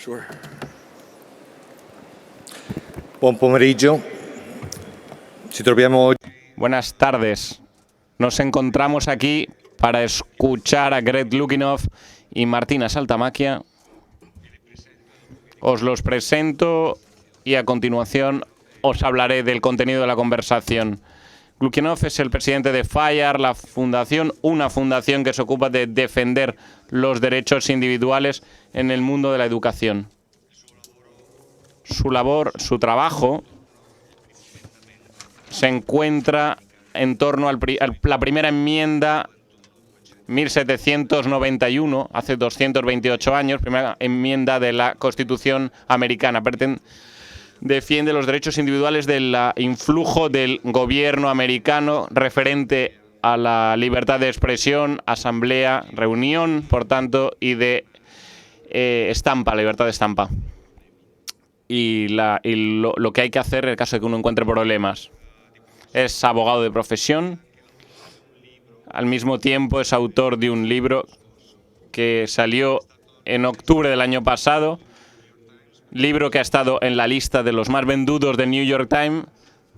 Sure. Buon pomeriggio. Ci troviamo oggi. Buenas tardes. Nos encontramos aquí para escuchar a Greg Lukianoff y Martina Saltamáquia. Os los presento y a continuación os hablaré del contenido de la conversación. Lukianoff es el presidente de FIRE, la fundación, una fundación que se ocupa de defender los derechos individuales en el mundo de la educación. Su labor, su trabajo, se encuentra en torno a la primera enmienda 1791, hace 228 años, primera enmienda de la Constitución americana. Defiende los derechos individuales del influjo del gobierno americano referente a la libertad de expresión, asamblea, reunión, por tanto, y de estampa, libertad de estampa. Y lo que hay que hacer en el caso de que uno encuentre problemas. Es abogado de profesión. Al mismo tiempo es autor de un libro que salió en octubre del año pasado. Libro que ha estado en la lista de los más vendidos del New York Times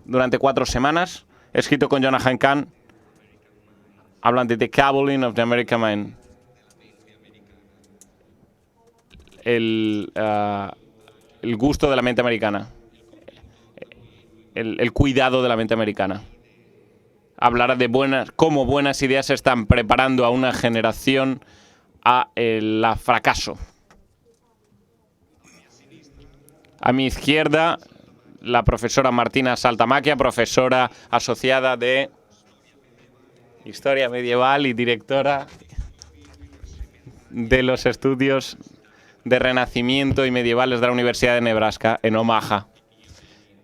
durante 4 semanas. Escrito con Jonathan Cahn. Hablan de The Cabling of the American Mind. El gusto de la mente americana. El cuidado de la mente americana. Hablará de cómo buenas ideas se están preparando a una generación a el fracaso. A mi izquierda, la profesora Martina Saltamáquia, profesora asociada de Historia Medieval y directora de los estudios de Renacimiento y medievales de la Universidad de Nebraska, en Omaha,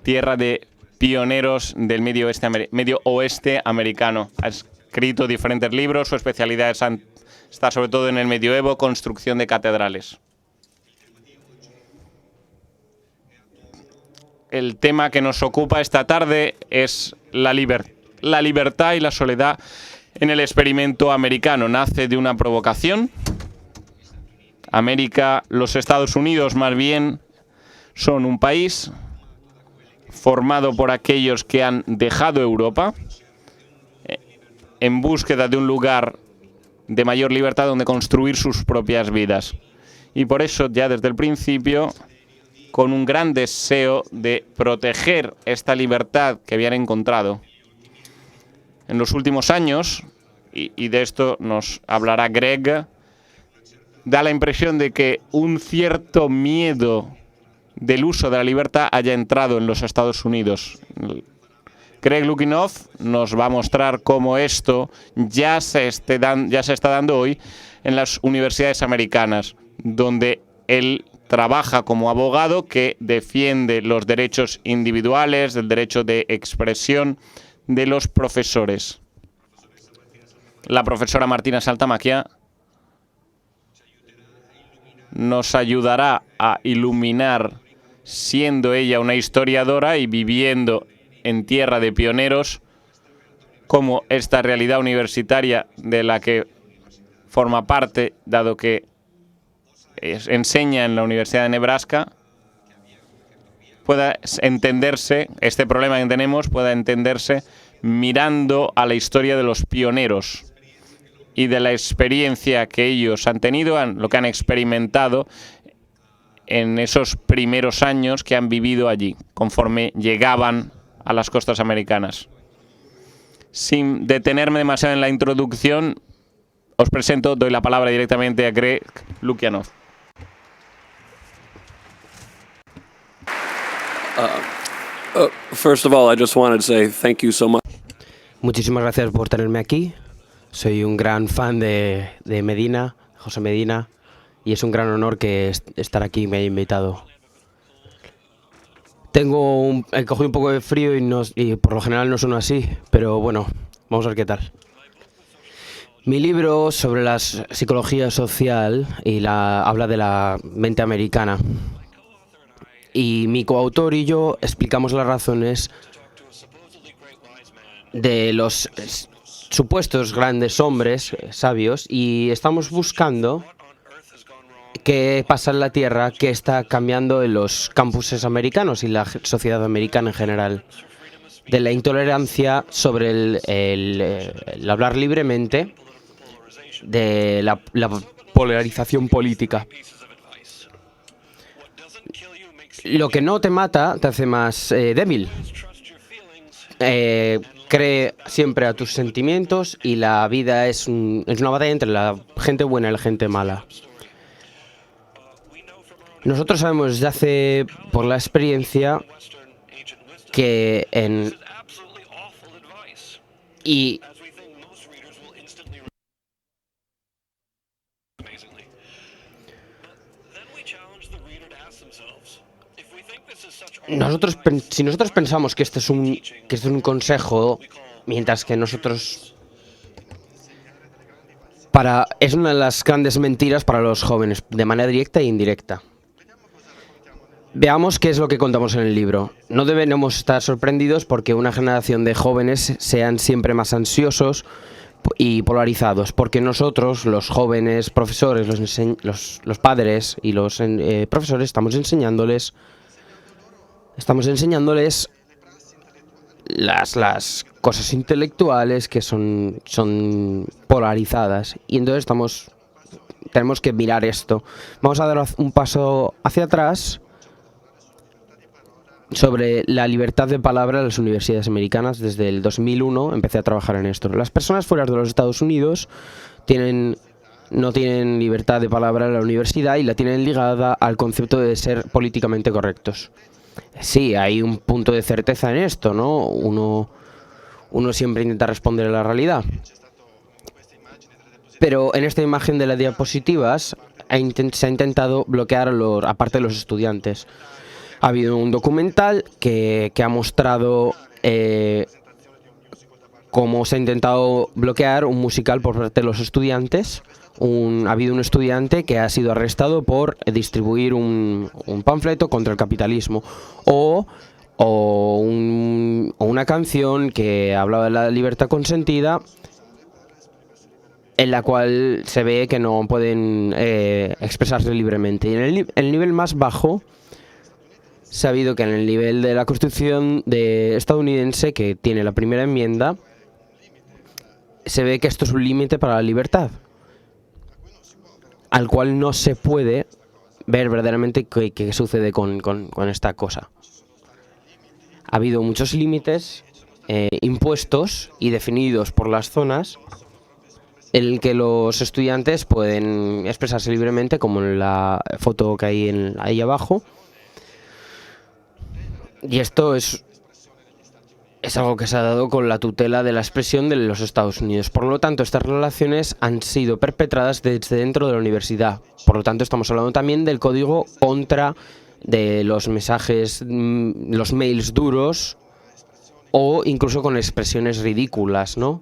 tierra de pioneros del medio oeste americano. Ha escrito diferentes libros, su especialidad está sobre todo en el medioevo, construcción de catedrales. El tema que nos ocupa esta tarde es la libertad y la soledad en el experimento americano. Nace de una provocación. Los Estados Unidos más bien son un país formado por aquellos que han dejado Europa en búsqueda de un lugar de mayor libertad donde construir sus propias vidas. Y por eso, ya desde el principio, con un gran deseo de proteger esta libertad que habían encontrado. En los últimos años, y de esto nos hablará Greg, da la impresión de que un cierto miedo del uso de la libertad haya entrado en los Estados Unidos. Greg Lukianoff nos va a mostrar cómo esto ya se está dando hoy en las universidades americanas, donde él trabaja como abogado que defiende los derechos individuales, el derecho de expresión de los profesores. La profesora Martina Saltamáquia nos ayudará a iluminar, siendo ella una historiadora y viviendo en tierra de pioneros, cómo esta realidad universitaria de la que forma parte, dado que enseña en la Universidad de Nebraska, pueda entenderse, este problema que tenemos pueda entenderse mirando a la historia de los pioneros y de la experiencia que ellos han tenido, lo que han experimentado en esos primeros años que han vivido allí, conforme llegaban a las costas americanas. Sin detenerme demasiado en la introducción, os presento, doy la palabra directamente a Greg Lukianoff. First of all, I just wanted to say thank you so much. Muchísimas gracias por tenerme aquí. Soy un gran fan de Medina, José Medina, y es un gran honor que estar aquí me haya invitado. He cogido un poco de frío y por lo general no sueno así, pero bueno, vamos a ver qué tal. Mi libro sobre la psicología social habla de la mente americana. Y mi coautor y yo explicamos las razones de los supuestos grandes hombres sabios y estamos buscando qué pasa en la Tierra, qué está cambiando en los campuses americanos y la sociedad americana en general. De la intolerancia sobre el hablar libremente, de la polarización política. Lo que no te mata te hace más débil. Cree siempre a tus sentimientos y la vida es una batalla entre la gente buena y la gente mala. Nosotros sabemos desde por la experiencia que y si nosotros pensamos que este es un consejo, mientras que nosotros es una de las grandes mentiras para los jóvenes, de manera directa e indirecta. Veamos qué es lo que contamos en el libro. No debemos estar sorprendidos porque una generación de jóvenes sean siempre más ansiosos y polarizados, porque nosotros, los jóvenes profesores, los padres y los profesores, estamos enseñándoles las cosas intelectuales que son polarizadas, y entonces tenemos que mirar esto. Vamos a dar un paso hacia atrás sobre la libertad de palabra en las universidades americanas. Desde el 2001 empecé a trabajar en esto. Las personas fuera de los Estados Unidos no tienen libertad de palabra en la universidad y la tienen ligada al concepto de ser políticamente correctos. Sí, hay un punto de certeza en esto, ¿no? Uno siempre intenta responder a la realidad. Pero en esta imagen de las diapositivas se ha intentado bloquear aparte de los estudiantes. Ha habido un documental que ha mostrado cómo se ha intentado bloquear un musical por parte de los estudiantes. Ha habido un estudiante que ha sido arrestado por distribuir un panfleto contra el capitalismo o una canción que hablaba de la libertad consentida, en la cual se ve que no pueden expresarse libremente. Y en el nivel más bajo, sabido que en el nivel de la Constitución estadounidense, que tiene la primera enmienda, se ve que esto es un límite para la libertad, al cual no se puede ver verdaderamente qué sucede con esta cosa. Ha habido muchos límites impuestos y definidos por las zonas en el que los estudiantes pueden expresarse libremente, como en la foto que hay ahí abajo. Y esto es algo que se ha dado con la tutela de la expresión de los Estados Unidos. Por lo tanto, estas relaciones han sido perpetradas desde dentro de la universidad. Por lo tanto, estamos hablando también del código contra de los mensajes, los mails duros, o incluso con expresiones ridículas, ¿no?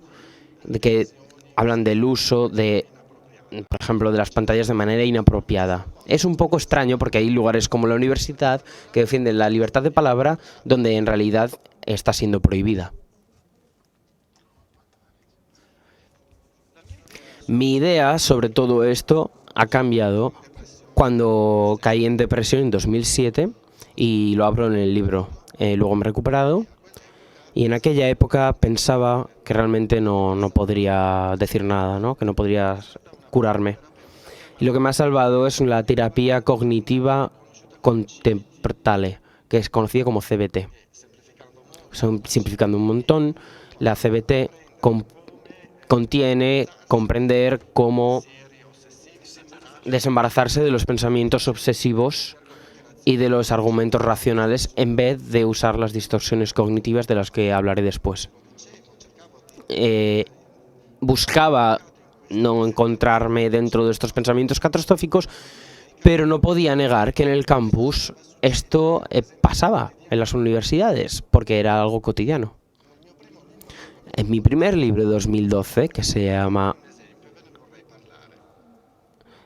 De que hablan del uso por ejemplo, de las pantallas de manera inapropiada. Es un poco extraño porque hay lugares como la universidad que defienden la libertad de palabra, donde en realidad está siendo prohibida. Mi idea sobre todo esto ha cambiado cuando caí en depresión en 2007, y lo hablo en el libro. Luego me he recuperado, y en aquella época pensaba que realmente no podría decir nada, ¿no? Que no podría curarme. Y lo que me ha salvado es la terapia cognitiva contemporale, que es conocida como CBT. Simplificando un montón, la CBT contiene comprender cómo desembarazarse de los pensamientos obsesivos y de los argumentos racionales, en vez de usar las distorsiones cognitivas de las que hablaré después. Buscaba no encontrarme dentro de estos pensamientos catastróficos, pero no podía negar que en el campus esto pasaba en las universidades, porque era algo cotidiano. En mi primer libro de 2012, que se llama...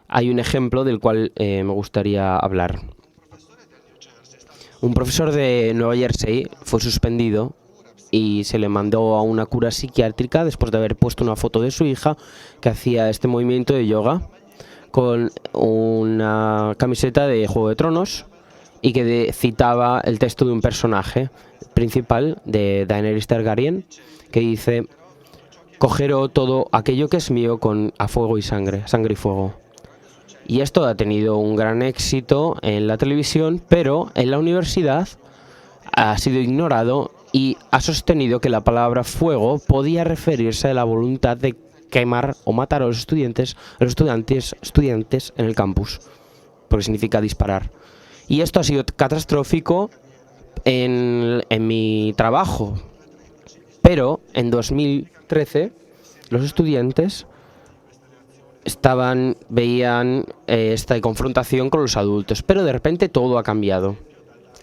Hay un ejemplo del cual me gustaría hablar. Un profesor de Nueva Jersey fue suspendido y se le mandó a una cura psiquiátrica después de haber puesto una foto de su hija que hacía este movimiento de yoga con una camiseta de Juego de Tronos y que citaba el texto de un personaje principal de Daenerys Targaryen que dice: cogeró todo aquello que es mío a fuego y sangre y fuego. Y esto ha tenido un gran éxito en la televisión, pero en la universidad ha sido ignorado y ha sostenido que la palabra fuego podía referirse a la voluntad de quemar o matar a los estudiantes en el campus, porque significa disparar. Y esto ha sido catastrófico en mi trabajo, pero en 2013 los estudiantes veían esta confrontación con los adultos, pero de repente todo ha cambiado.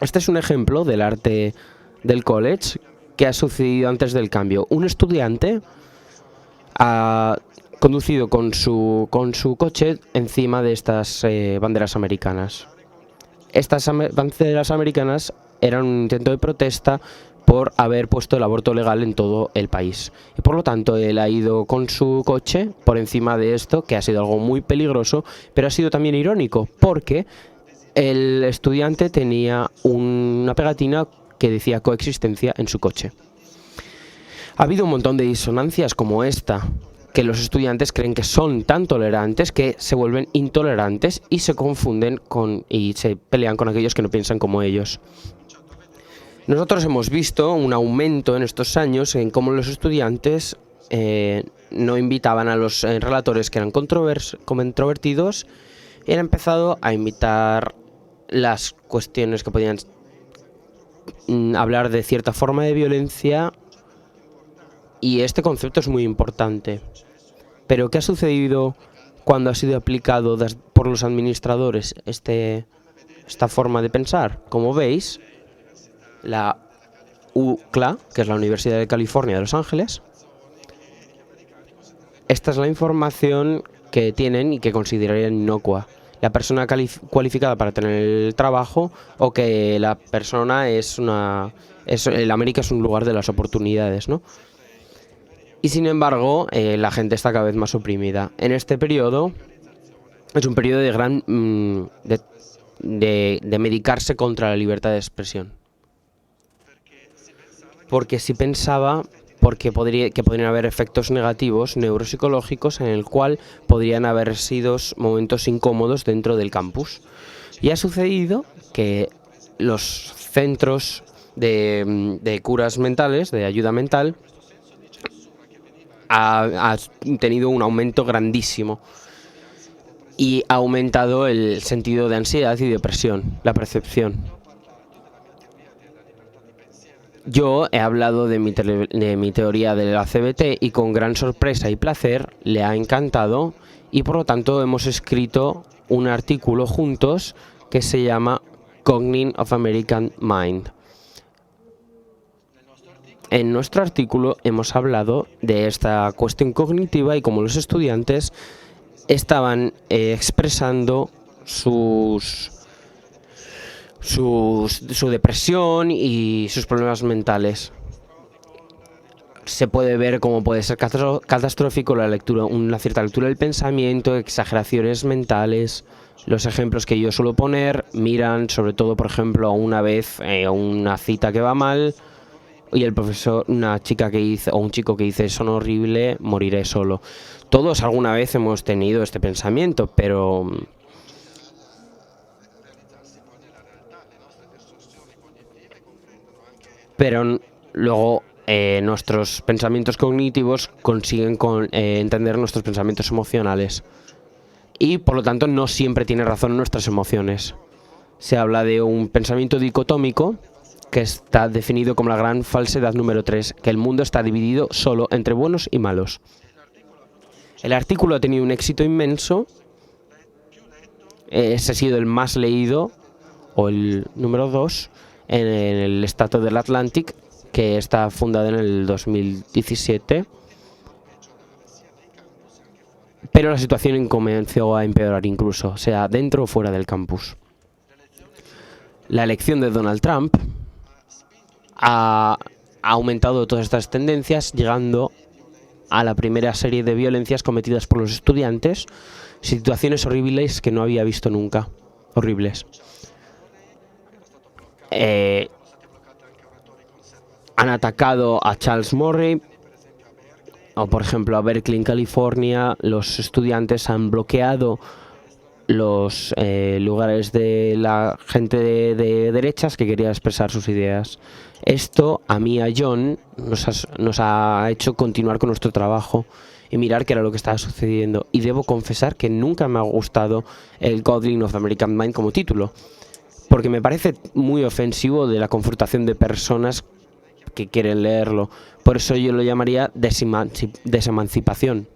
Este es un ejemplo del arte del college que ha sucedido antes del cambio. Un estudiante ha conducido con su coche encima de estas banderas americanas. Estas banderas americanas eran un intento de protesta por haber puesto el aborto legal en todo el país. Y por lo tanto, él ha ido con su coche por encima de esto, que ha sido algo muy peligroso, pero ha sido también irónico, porque el estudiante tenía una pegatina que decía coexistencia en su coche. Ha habido un montón de disonancias como esta, que los estudiantes creen que son tan tolerantes que se vuelven intolerantes y se confunden y se pelean con aquellos que no piensan como ellos. Nosotros hemos visto un aumento en estos años en cómo los estudiantes no invitaban a los relatores que eran controvertidos y han empezado a invitar las cuestiones que podían hablar de cierta forma de violencia, y este concepto es muy importante. Pero ¿qué ha sucedido cuando ha sido aplicado por los administradores esta forma de pensar? Como veis, la UCLA, que es la Universidad de California de Los Ángeles, esta es la información que tienen y que considerarían inocua. La persona cualificada para tener el trabajo, o que la persona el América es un lugar de las oportunidades, ¿no? Y sin embargo, la gente está cada vez más oprimida. En este periodo es un periodo de medicarse contra la libertad de expresión. Porque si pensaba que podrían haber efectos negativos neuropsicológicos en el cual podrían haber sido momentos incómodos dentro del campus. Y ha sucedido que los centros de curas mentales, de ayuda mental, ha tenido un aumento grandísimo y ha aumentado el sentido de ansiedad y depresión, la percepción. Yo he hablado de mi teoría de la CBT y con gran sorpresa y placer le ha encantado, y por lo tanto hemos escrito un artículo juntos que se llama Cognition of American Mind. En nuestro artículo hemos hablado de esta cuestión cognitiva y cómo los estudiantes estaban expresando su depresión y sus problemas mentales. Se puede ver cómo puede ser catastrófico una cierta lectura del pensamiento, exageraciones mentales. Los ejemplos que yo suelo poner miran sobre todo, por ejemplo, a una vez una cita que va mal, y el profesor, una chica que dice, o un chico que dice: son horrible, moriré solo. Todos alguna vez hemos tenido este pensamiento, pero luego nuestros pensamientos cognitivos consiguen entender nuestros pensamientos emocionales, y por lo tanto no siempre tiene razón nuestras emociones. Se habla de un pensamiento dicotómico, que está definido como la gran falsedad número 3, que el mundo está dividido solo entre buenos y malos. El artículo ha tenido un éxito inmenso. Ese ha sido el más leído, o el número 2, en el estado del Atlantic, que está fundado en el 2017. Pero la situación comenzó a empeorar incluso, sea dentro o fuera del campus. La elección de Donald Trump ha aumentado todas estas tendencias, llegando a la primera serie de violencias cometidas por los estudiantes, situaciones horribles que no había visto nunca. Horribles. Han atacado a Charles Murray, o por ejemplo a Berkeley en California. Los estudiantes han bloqueado los lugares de la gente de derechas que quería expresar sus ideas. Esto a mí y a John nos ha hecho continuar con nuestro trabajo y mirar qué era lo que estaba sucediendo. Y debo confesar que nunca me ha gustado el Godling of the American Mind como título, porque me parece muy ofensivo de la confrontación de personas que quieren leerlo. Por eso yo lo llamaría desemancipación.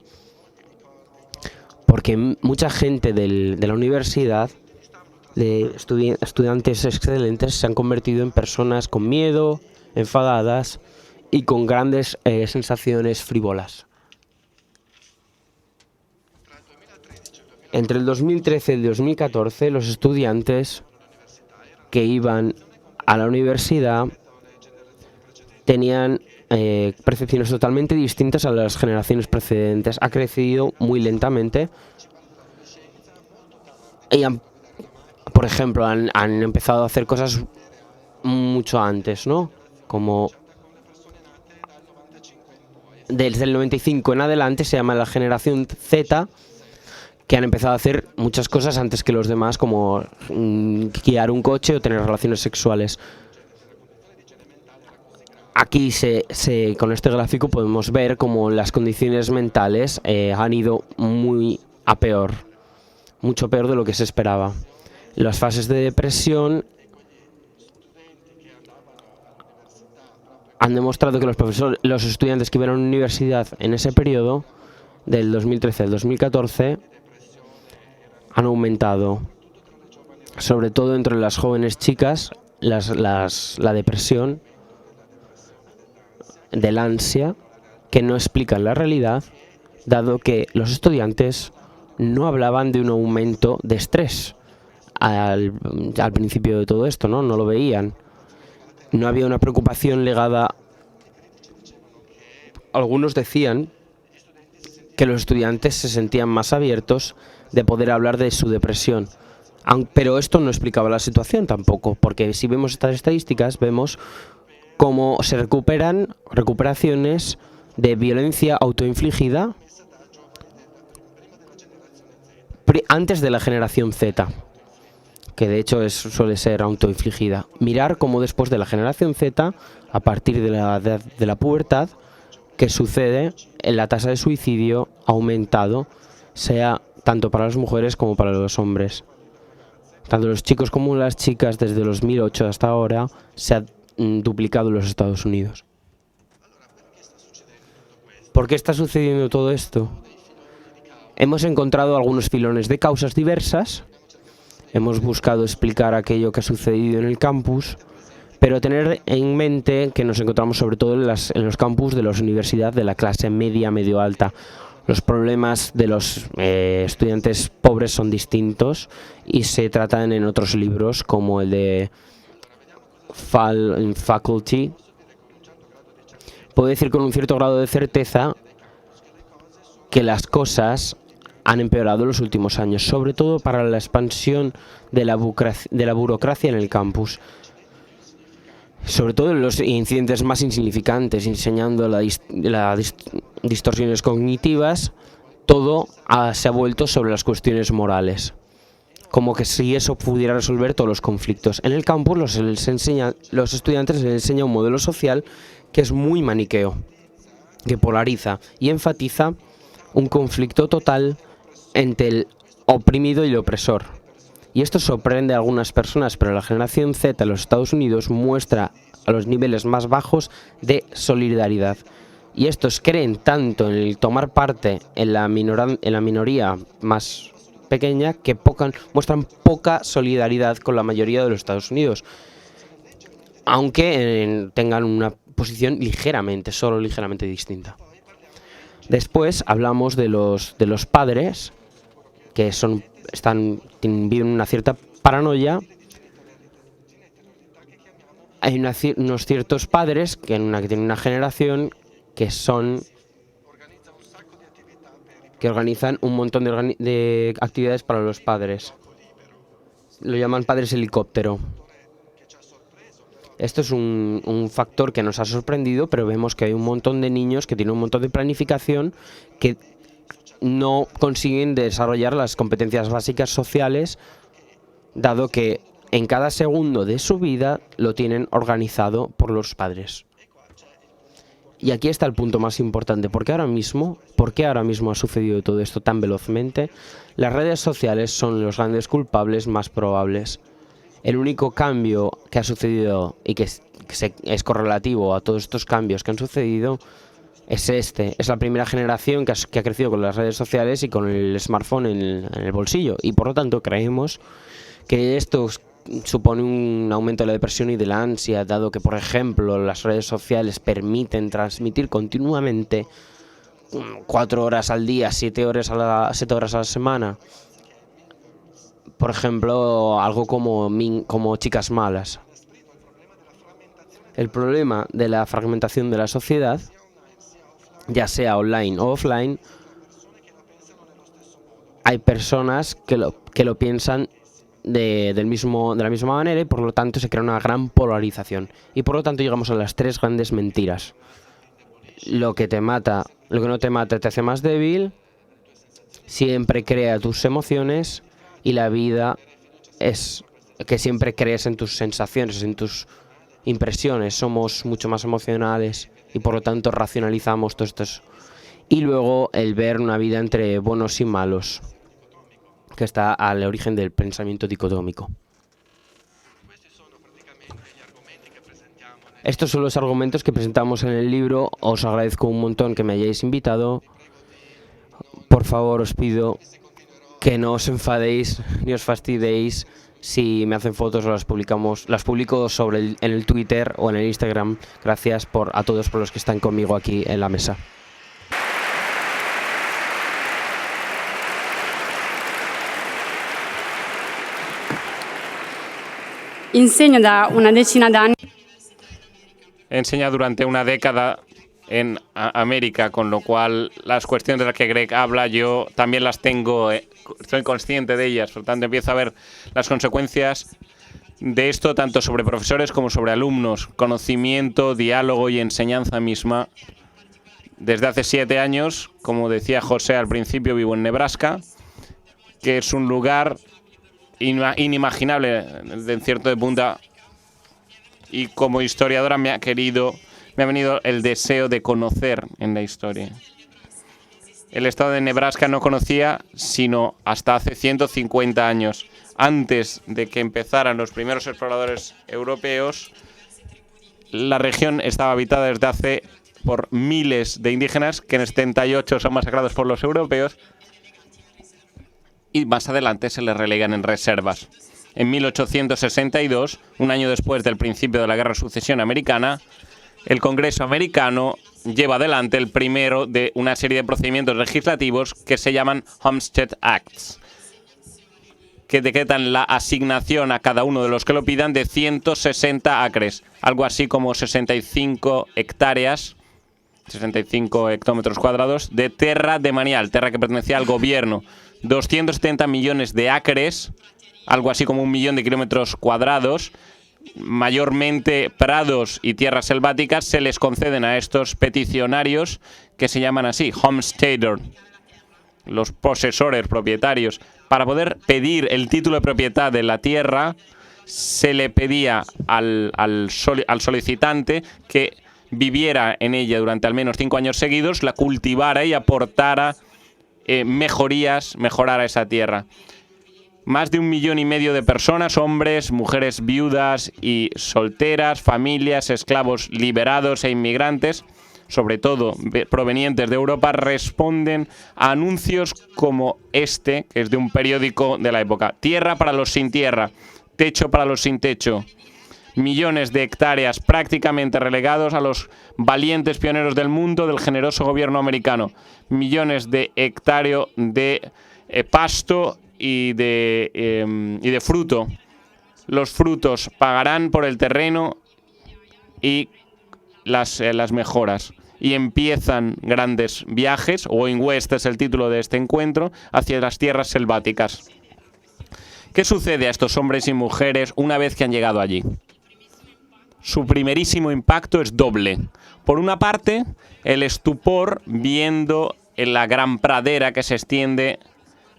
Porque mucha gente de la universidad, de estudiantes excelentes, se han convertido en personas con miedo, enfadadas y con grandes sensaciones frívolas. Entre el 2013 y el 2014, los estudiantes que iban a la universidad tenían percepciones totalmente distintas a las generaciones precedentes. Ha crecido muy lentamente y por ejemplo, han empezado a hacer cosas mucho antes, ¿no? Como desde el 95 en adelante se llama la generación Z, que han empezado a hacer muchas cosas antes que los demás, como guiar un coche o tener relaciones sexuales. Aquí con este gráfico podemos ver cómo las condiciones mentales han ido muy a peor, mucho peor de lo que se esperaba. Las fases de depresión han demostrado que los estudiantes que iban a la universidad en ese periodo, del 2013 al 2014, han aumentado, sobre todo entre las jóvenes chicas, la depresión, del ansia, que no explican la realidad, dado que los estudiantes no hablaban de un aumento de estrés al principio de todo esto, ¿no? No lo veían. No había una preocupación legada. Algunos decían que los estudiantes se sentían más abiertos de poder hablar de su depresión. Pero esto no explicaba la situación tampoco, porque si vemos estas estadísticas, vemos cómo se recuperaciones de violencia autoinfligida antes de la generación Z, que de hecho suele ser autoinfligida. Mirar cómo después de la generación Z, a partir de la pubertad, que sucede, la tasa de suicidio ha aumentado, sea tanto para las mujeres como para los hombres. Tanto los chicos como las chicas, desde los 2008 hasta ahora, se ha duplicado en los Estados Unidos. ¿Por qué está sucediendo todo esto? Hemos encontrado algunos filones de causas diversas, hemos buscado explicar aquello que ha sucedido en el campus, pero tener en mente que nos encontramos sobre todo en los campus de las universidades de la clase media, medio alta. Los problemas de los estudiantes pobres son distintos y se tratan en otros libros, como el de Faculty. Puedo decir con un cierto grado de certeza que las cosas han empeorado en los últimos años, sobre todo para la expansión de la burocracia en el campus. Sobre todo en los incidentes más insignificantes, enseñando las distorsiones cognitivas, todo se ha vuelto sobre las cuestiones morales. Como que si eso pudiera resolver todos los conflictos. En el campus los estudiantes les enseña un modelo social que es muy maniqueo, que polariza y enfatiza un conflicto total entre el oprimido y el opresor. Y esto sorprende a algunas personas, pero la generación Z en los Estados Unidos muestra a los niveles más bajos de solidaridad. Y estos creen tanto en el tomar parte en la minoría más pequeña que muestran poca solidaridad con la mayoría de los Estados Unidos. Aunque tengan una posición solo ligeramente distinta. Después hablamos de los padres, que viven una cierta paranoia. Hay unos ciertos padres que tienen una generación que que organizan un montón de actividades para los padres. Lo llaman padres helicóptero. Esto es un factor que nos ha sorprendido, pero vemos que hay un montón de niños que tienen un montón de planificación que no consiguen desarrollar las competencias básicas sociales, dado que en cada segundo de su vida lo tienen organizado por los padres. Y aquí está el punto más importante. ¿Por qué ahora mismo ha sucedido todo esto tan velozmente? Las redes sociales son los grandes culpables más probables. El único cambio que ha sucedido y que es correlativo a todos estos cambios que han sucedido es es la primera generación que ha crecido con las redes sociales y con el smartphone en el bolsillo. Y por lo tanto creemos que esto supone un aumento de la depresión y de la ansia, dado que, por ejemplo, las redes sociales permiten transmitir continuamente 4 horas al día, 7 horas a la semana. Por ejemplo, algo como Chicas Malas. El problema de la fragmentación de la sociedad, ya sea online o offline, hay personas que lo piensan de la misma manera, y por lo tanto se crea una gran polarización. Y por lo tanto llegamos a las 3 grandes mentiras. Lo que no te mata te hace más débil, siempre crea tus emociones, y la vida es que siempre crees en tus sensaciones, en tus impresiones. Somos mucho más emocionales y por lo tanto racionalizamos todo esto. Y luego el ver una vida entre buenos y malos, que está al origen del pensamiento dicotómico. Estos son los argumentos que presentamos en el libro. Os agradezco un montón que me hayáis invitado. Por favor, os pido que no os enfadéis ni os fastidiéis si me hacen fotos o las publico en el Twitter o en el Instagram. Gracias a todos por los que están conmigo aquí en la mesa. Insegno da una decina d'anni. Enseña durante una década en América, con lo cual las cuestiones de las que Greg habla yo también las tengo, estoy consciente de ellas, por lo tanto empiezo a ver las consecuencias de esto tanto sobre profesores como sobre alumnos, conocimiento, diálogo y enseñanza misma. Desde hace 7 años, como decía José al principio, vivo en Nebraska, que es un lugar inimaginable en cierto de punta, y como historiadora me ha venido el deseo de conocer en la historia. El estado de Nebraska no conocía sino hasta hace 150 años. Antes de que empezaran los primeros exploradores europeos, la región estaba habitada desde hace por miles de indígenas, que en el 78 son masacrados por los europeos y más adelante se les relegan en reservas. En 1862, un año después del principio de la Guerra de Sucesión Americana, el Congreso americano lleva adelante el primero de una serie de procedimientos legislativos que se llaman Homestead Acts, que decretan la asignación a cada uno de los que lo pidan de 160 acres, algo así como 65 hectáreas, 65 hectómetros cuadrados de tierra demanial, tierra que pertenecía al gobierno, 270 millones de acres, algo así como 1 millón de kilómetros cuadrados, mayormente prados y tierras selváticas, se les conceden a estos peticionarios, que se llaman así, homesteader, los posesores, propietarios. Para poder pedir el título de propiedad de la tierra, se le pedía al solicitante que viviera en ella durante al menos 5 años seguidos, la cultivara y aportara mejorara esa tierra. Más de 1,5 millones de personas, hombres, mujeres viudas y solteras, familias, esclavos liberados e inmigrantes, sobre todo provenientes de Europa, responden a anuncios como este, que es de un periódico de la época. Tierra para los sin tierra, techo para los sin techo. Millones de hectáreas prácticamente relegados a los valientes pioneros del mundo del generoso gobierno americano. Millones de hectáreas de pasto y de fruto. Los frutos pagarán por el terreno y las mejoras. y empiezan grandes viajes. Going West es el título de este encuentro, hacia las tierras selváticas. ¿Qué sucede a estos hombres y mujeres una vez que han llegado allí? Su primerísimo impacto es doble. Por una parte, el estupor viendo la gran pradera que se extiende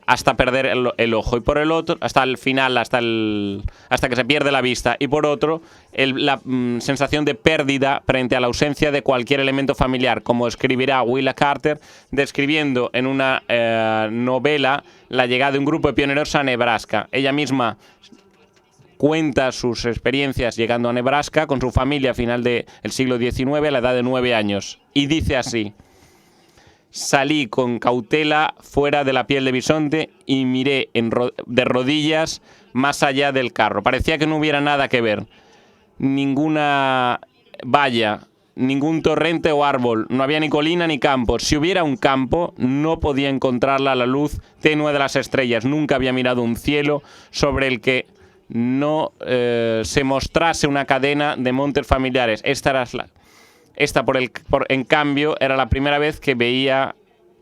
hasta perder el ojo, y por el otro, hasta el final, hasta que se pierde la vista, y por otro, la sensación de pérdida frente a la ausencia de cualquier elemento familiar, como escribirá Willa Carter, describiendo en una novela la llegada de un grupo de pioneros a Nebraska. Ella misma cuenta sus experiencias llegando a Nebraska con su familia a final del siglo XIX, a la edad de 9 años, y dice así: salí con cautela fuera de la piel de bisonte y miré de rodillas más allá del carro. Parecía que no hubiera nada que ver. Ninguna valla, ningún torrente o árbol. No había ni colina ni campo. Si hubiera un campo, no podía encontrarla a la luz tenue de las estrellas. Nunca había mirado un cielo sobre el que no se mostrase una cadena de montes familiares. En cambio, era la primera vez que veía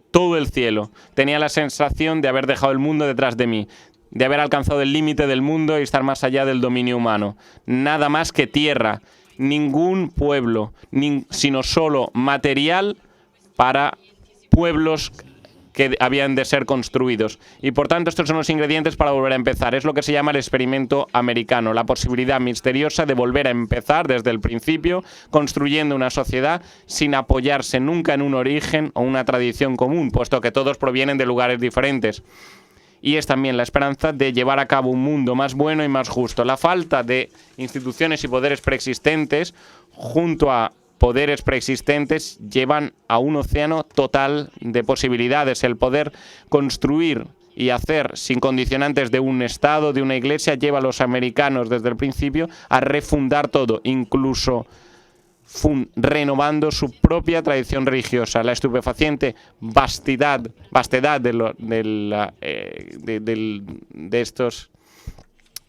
todo el cielo. Tenía la sensación de haber dejado el mundo detrás de mí, de haber alcanzado el límite del mundo y estar más allá del dominio humano. Nada más que tierra, ningún pueblo, sino solo material para pueblos que habían de ser construidos. Y por tanto, estos son los ingredientes para volver a empezar. Es lo que se llama el experimento americano, la posibilidad misteriosa de volver a empezar desde el principio, construyendo una sociedad sin apoyarse nunca en un origen o una tradición común, puesto que todos provienen de lugares diferentes. Y es también la esperanza de llevar a cabo un mundo más bueno y más justo. La falta de instituciones y poderes preexistentes, junto a poderes preexistentes, llevan a un océano total de posibilidades. El poder construir y hacer sin condicionantes de un Estado, de una iglesia, lleva a los americanos desde el principio a refundar todo, incluso renovando su propia tradición religiosa. La estupefaciente vastedad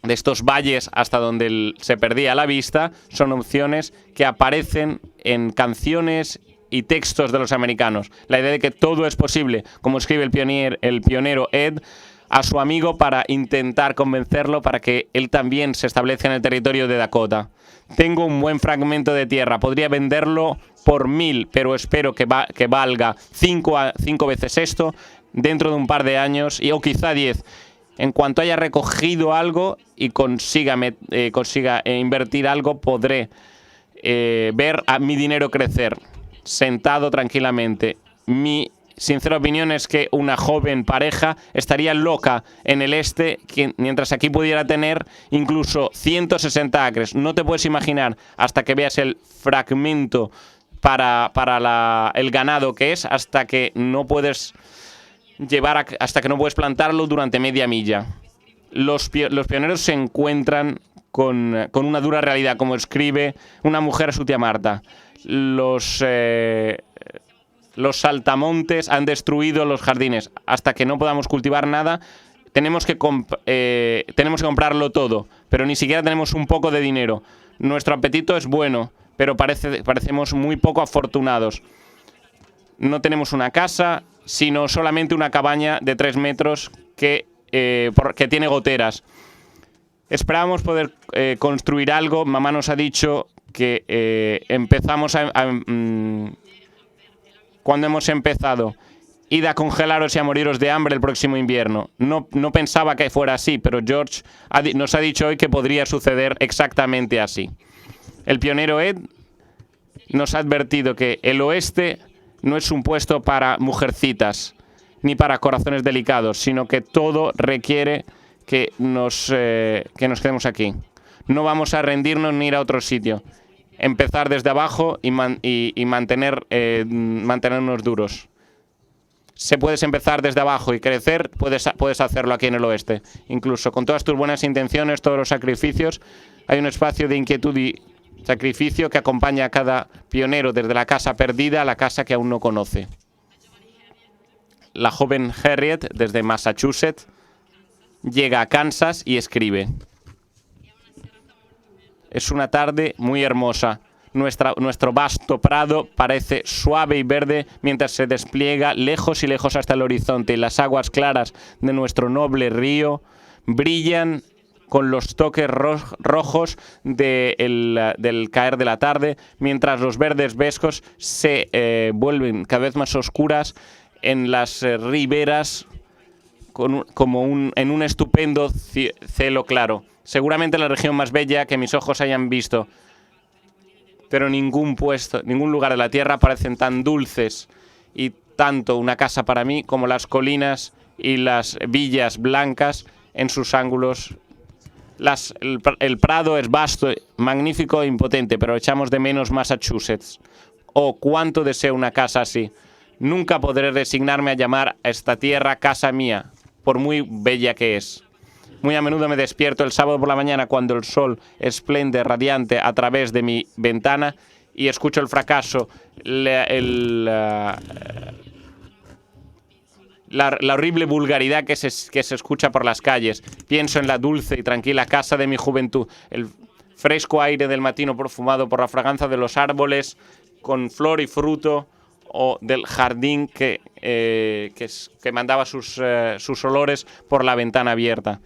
de estos valles hasta donde se perdía la vista son opciones que aparecen en canciones y textos de los americanos. La idea de que todo es posible, como escribe el pionero Ed a su amigo para intentar convencerlo para que él también se establezca en el territorio de Dakota. Tengo un buen fragmento de tierra, podría venderlo por 1000, pero espero que valga 5 veces esto dentro de un par de años, o quizá 10. En cuanto haya recogido algo y consiga invertir algo, podré ver a mi dinero crecer, sentado tranquilamente. Mi sincera opinión es que una joven pareja estaría loca en el este, mientras aquí pudiera tener incluso 160 acres. No te puedes imaginar, hasta que veas el fragmento para el ganado que es, hasta que no puedes plantarlo durante media milla. Los pioneros se encuentran con una dura realidad, como escribe una mujer a su tía Marta. Los saltamontes han destruido los jardines. Hasta que no podamos cultivar nada, tenemos que comprarlo todo, pero ni siquiera tenemos un poco de dinero. Nuestro apetito es bueno, pero parecemos muy poco afortunados. No tenemos una casa, sino solamente una cabaña de 3 metros que tiene goteras. Esperábamos poder construir algo. Mamá nos ha dicho que cuando hemos empezado, id a congelaros y a moriros de hambre el próximo invierno. No pensaba que fuera así, pero George nos ha dicho hoy que podría suceder exactamente así. El pionero Ed nos ha advertido que el oeste no es un puesto para mujercitas ni para corazones delicados, sino que todo requiere que nos quedemos aquí. No vamos a rendirnos ni ir a otro sitio. Empezar desde abajo y mantenernos duros. Se puedes empezar desde abajo y crecer, puedes hacerlo aquí en el oeste. Incluso con todas tus buenas intenciones, todos los sacrificios, hay un espacio de inquietud y sacrificio que acompaña a cada pionero desde la casa perdida a la casa que aún no conoce. La joven Harriet, desde Massachusetts, llega a Kansas y escribe: es una tarde muy hermosa. Nuestro vasto prado parece suave y verde mientras se despliega lejos y lejos hasta el horizonte, y las aguas claras de nuestro noble río brillan con los toques rojos del caer de la tarde, mientras los verdes vescos se vuelven cada vez más oscuras en las riberas en un estupendo cielo claro. Seguramente la región más bella que mis ojos hayan visto, pero ningún lugar de la tierra parecen tan dulces y tanto una casa para mí como las colinas y las villas blancas en sus ángulos. El Prado es vasto, magnífico e impotente, pero echamos de menos Massachusetts. Oh, cuánto deseo una casa así. Nunca podré resignarme a llamar a esta tierra casa mía, por muy bella que es. Muy a menudo me despierto el sábado por la mañana cuando el sol esplende radiante a través de mi ventana y escucho el fracaso, la horrible vulgaridad que se escucha por las calles. Pienso en la dulce y tranquila casa de mi juventud, el fresco aire del matino perfumado por la fragancia de los árboles con flor y fruto, o del jardín que mandaba sus olores por la ventana abierta,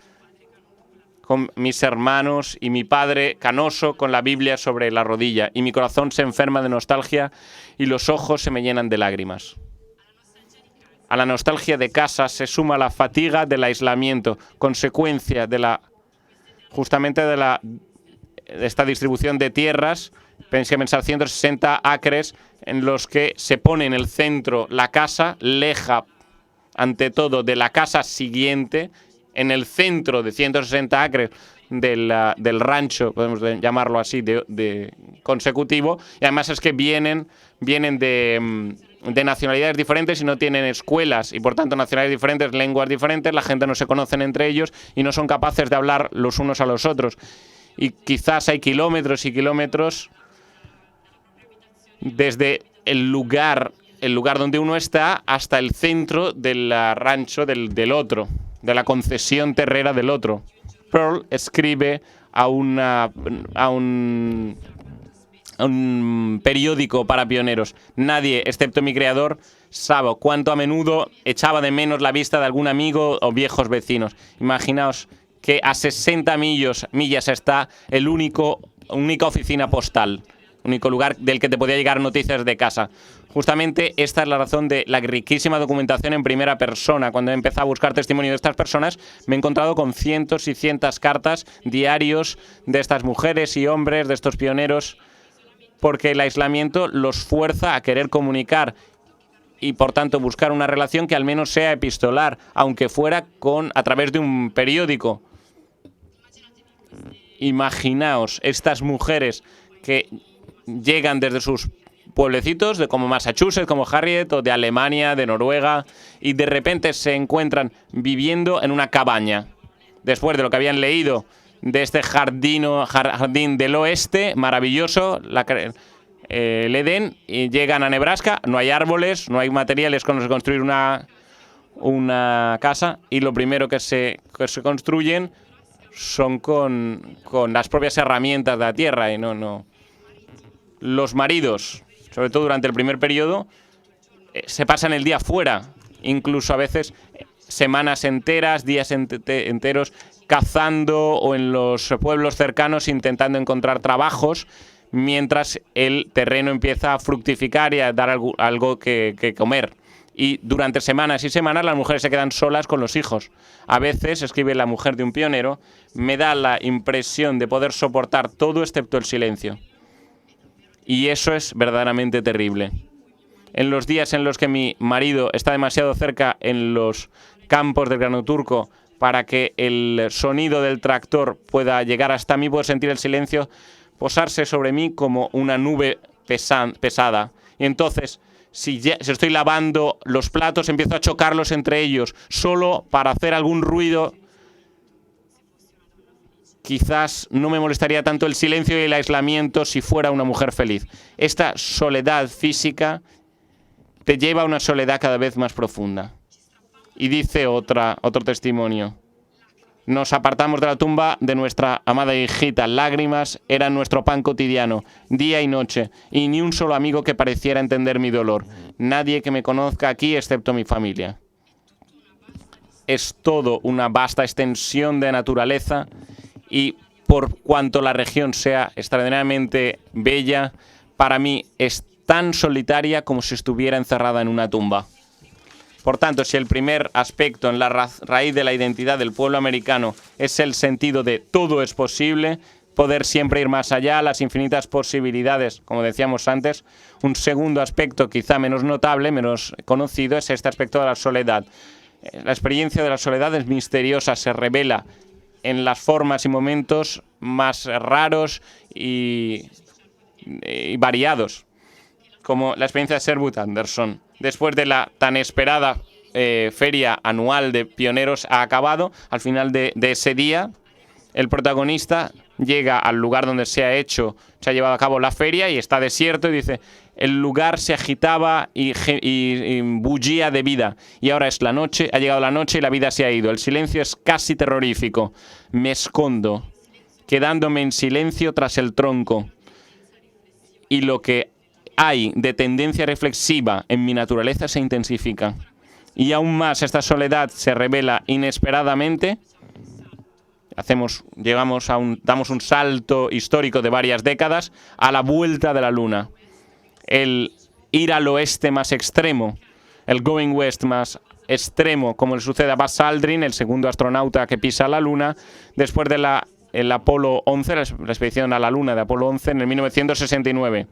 con mis hermanos y mi padre canoso con la Biblia sobre la rodilla, y mi corazón se enferma de nostalgia y los ojos se me llenan de lágrimas. A la nostalgia de casa se suma la fatiga del aislamiento, consecuencia de esta distribución de tierras. Pensé pensar 160 acres en los que se pone en el centro la casa, leja ante todo de la casa siguiente, en el centro de 160 acres del rancho, podemos llamarlo así, de consecutivo, y además es que vienen de nacionalidades diferentes y no tienen escuelas, y por tanto nacionalidades diferentes, lenguas diferentes, la gente no se conoce entre ellos y no son capaces de hablar los unos a los otros. Y quizás hay kilómetros y kilómetros desde el lugar donde uno está hasta el centro del rancho del otro, de la concesión terrera del otro. Pearl escribe a un periódico para pioneros: nadie, excepto mi creador, sabe cuánto a menudo echaba de menos la vista de algún amigo o viejos vecinos. Imaginaos que a 60 millas está única oficina postal, único lugar del que te podía llegar noticias de casa. Justamente esta es la razón de la riquísima documentación en primera persona. Cuando he empezado a buscar testimonio de estas personas, me he encontrado con cientos y cientos cartas, diarios de estas mujeres y hombres, de estos pioneros, porque el aislamiento los fuerza a querer comunicar y, por tanto, buscar una relación que al menos sea epistolar, aunque fuera a través de un periódico. Imaginaos estas mujeres que llegan desde sus pueblecitos, como Massachusetts, como Harriet, o de Alemania, de Noruega, y de repente se encuentran viviendo en una cabaña, después de lo que habían leído de este jardín del oeste, maravilloso, el Edén, y llegan a Nebraska, no hay árboles, no hay materiales con los que construir una casa, y lo primero que se construyen son con las propias herramientas de la tierra, y no. Los maridos, sobre todo durante el primer periodo, se pasan el día fuera, incluso a veces semanas enteras, días enteros, cazando o en los pueblos cercanos intentando encontrar trabajos, mientras el terreno empieza a fructificar y a dar algo que comer. Y durante semanas y semanas las mujeres se quedan solas con los hijos. A veces, escribe la mujer de un pionero, me da la impresión de poder soportar todo excepto el silencio. Y eso es verdaderamente terrible. En los días en los que mi marido está demasiado cerca en los campos del grano turco para que el sonido del tractor pueda llegar hasta mí, puedo sentir el silencio posarse sobre mí como una nube pesada. Y entonces, si estoy lavando los platos, empiezo a chocarlos entre ellos, solo para hacer algún ruido. Quizás no me molestaría tanto el silencio y el aislamiento si fuera una mujer feliz. Esta soledad física te lleva a una soledad cada vez más profunda. Y dice otro testimonio: Nos apartamos de la tumba de nuestra amada hijita. Lágrimas eran nuestro pan cotidiano, día y noche, y ni un solo amigo que pareciera entender mi dolor. Nadie que me conozca aquí excepto mi familia. Es todo una vasta extensión de naturaleza y por cuanto la región sea extraordinariamente bella, para mí es tan solitaria como si estuviera encerrada en una tumba. Por tanto, si el primer aspecto en la raíz de la identidad del pueblo americano es el sentido de todo es posible, poder siempre ir más allá, las infinitas posibilidades, como decíamos antes, un segundo aspecto quizá menos notable, menos conocido, es este aspecto de la soledad. La experiencia de la soledad es misteriosa, se revela en las formas y momentos más raros y variados, como la experiencia de Sherwood Anderson. Después de la tan esperada feria anual de pioneros ha acabado, al final de ese día, el protagonista llega al lugar donde se ha llevado a cabo la feria y está desierto y dice, el lugar se agitaba y bullía de vida y ahora es la noche, ha llegado la noche y la vida se ha ido. El silencio es casi terrorífico. Me escondo, quedándome en silencio tras el tronco. Y lo que hay de tendencia reflexiva en mi naturaleza se intensifica. Y aún más esta soledad se revela inesperadamente. Damos un salto histórico de varias décadas a la vuelta de la Luna. El ir al oeste más extremo, el going west más extremo, como le sucede a Buzz Aldrin, el segundo astronauta que pisa la Luna, después de el Apolo 11, la expedición a la Luna de Apolo 11 en el 1969.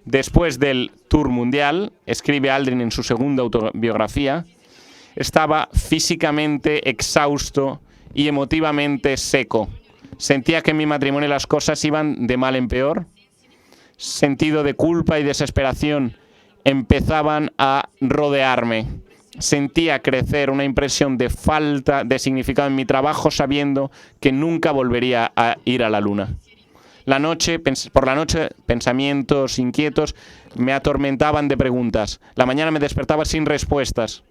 Después del tour mundial, escribe Aldrin en su segunda autobiografía, estaba físicamente exhausto y emotivamente seco. Sentía que en mi matrimonio las cosas iban de mal en peor. Sentido de culpa y desesperación empezaban a rodearme. Sentía crecer una impresión de falta de significado en mi trabajo, sabiendo que nunca volvería a ir a la Luna. Por la noche, pensamientos inquietos me atormentaban de preguntas. La mañana me despertaba sin respuestas.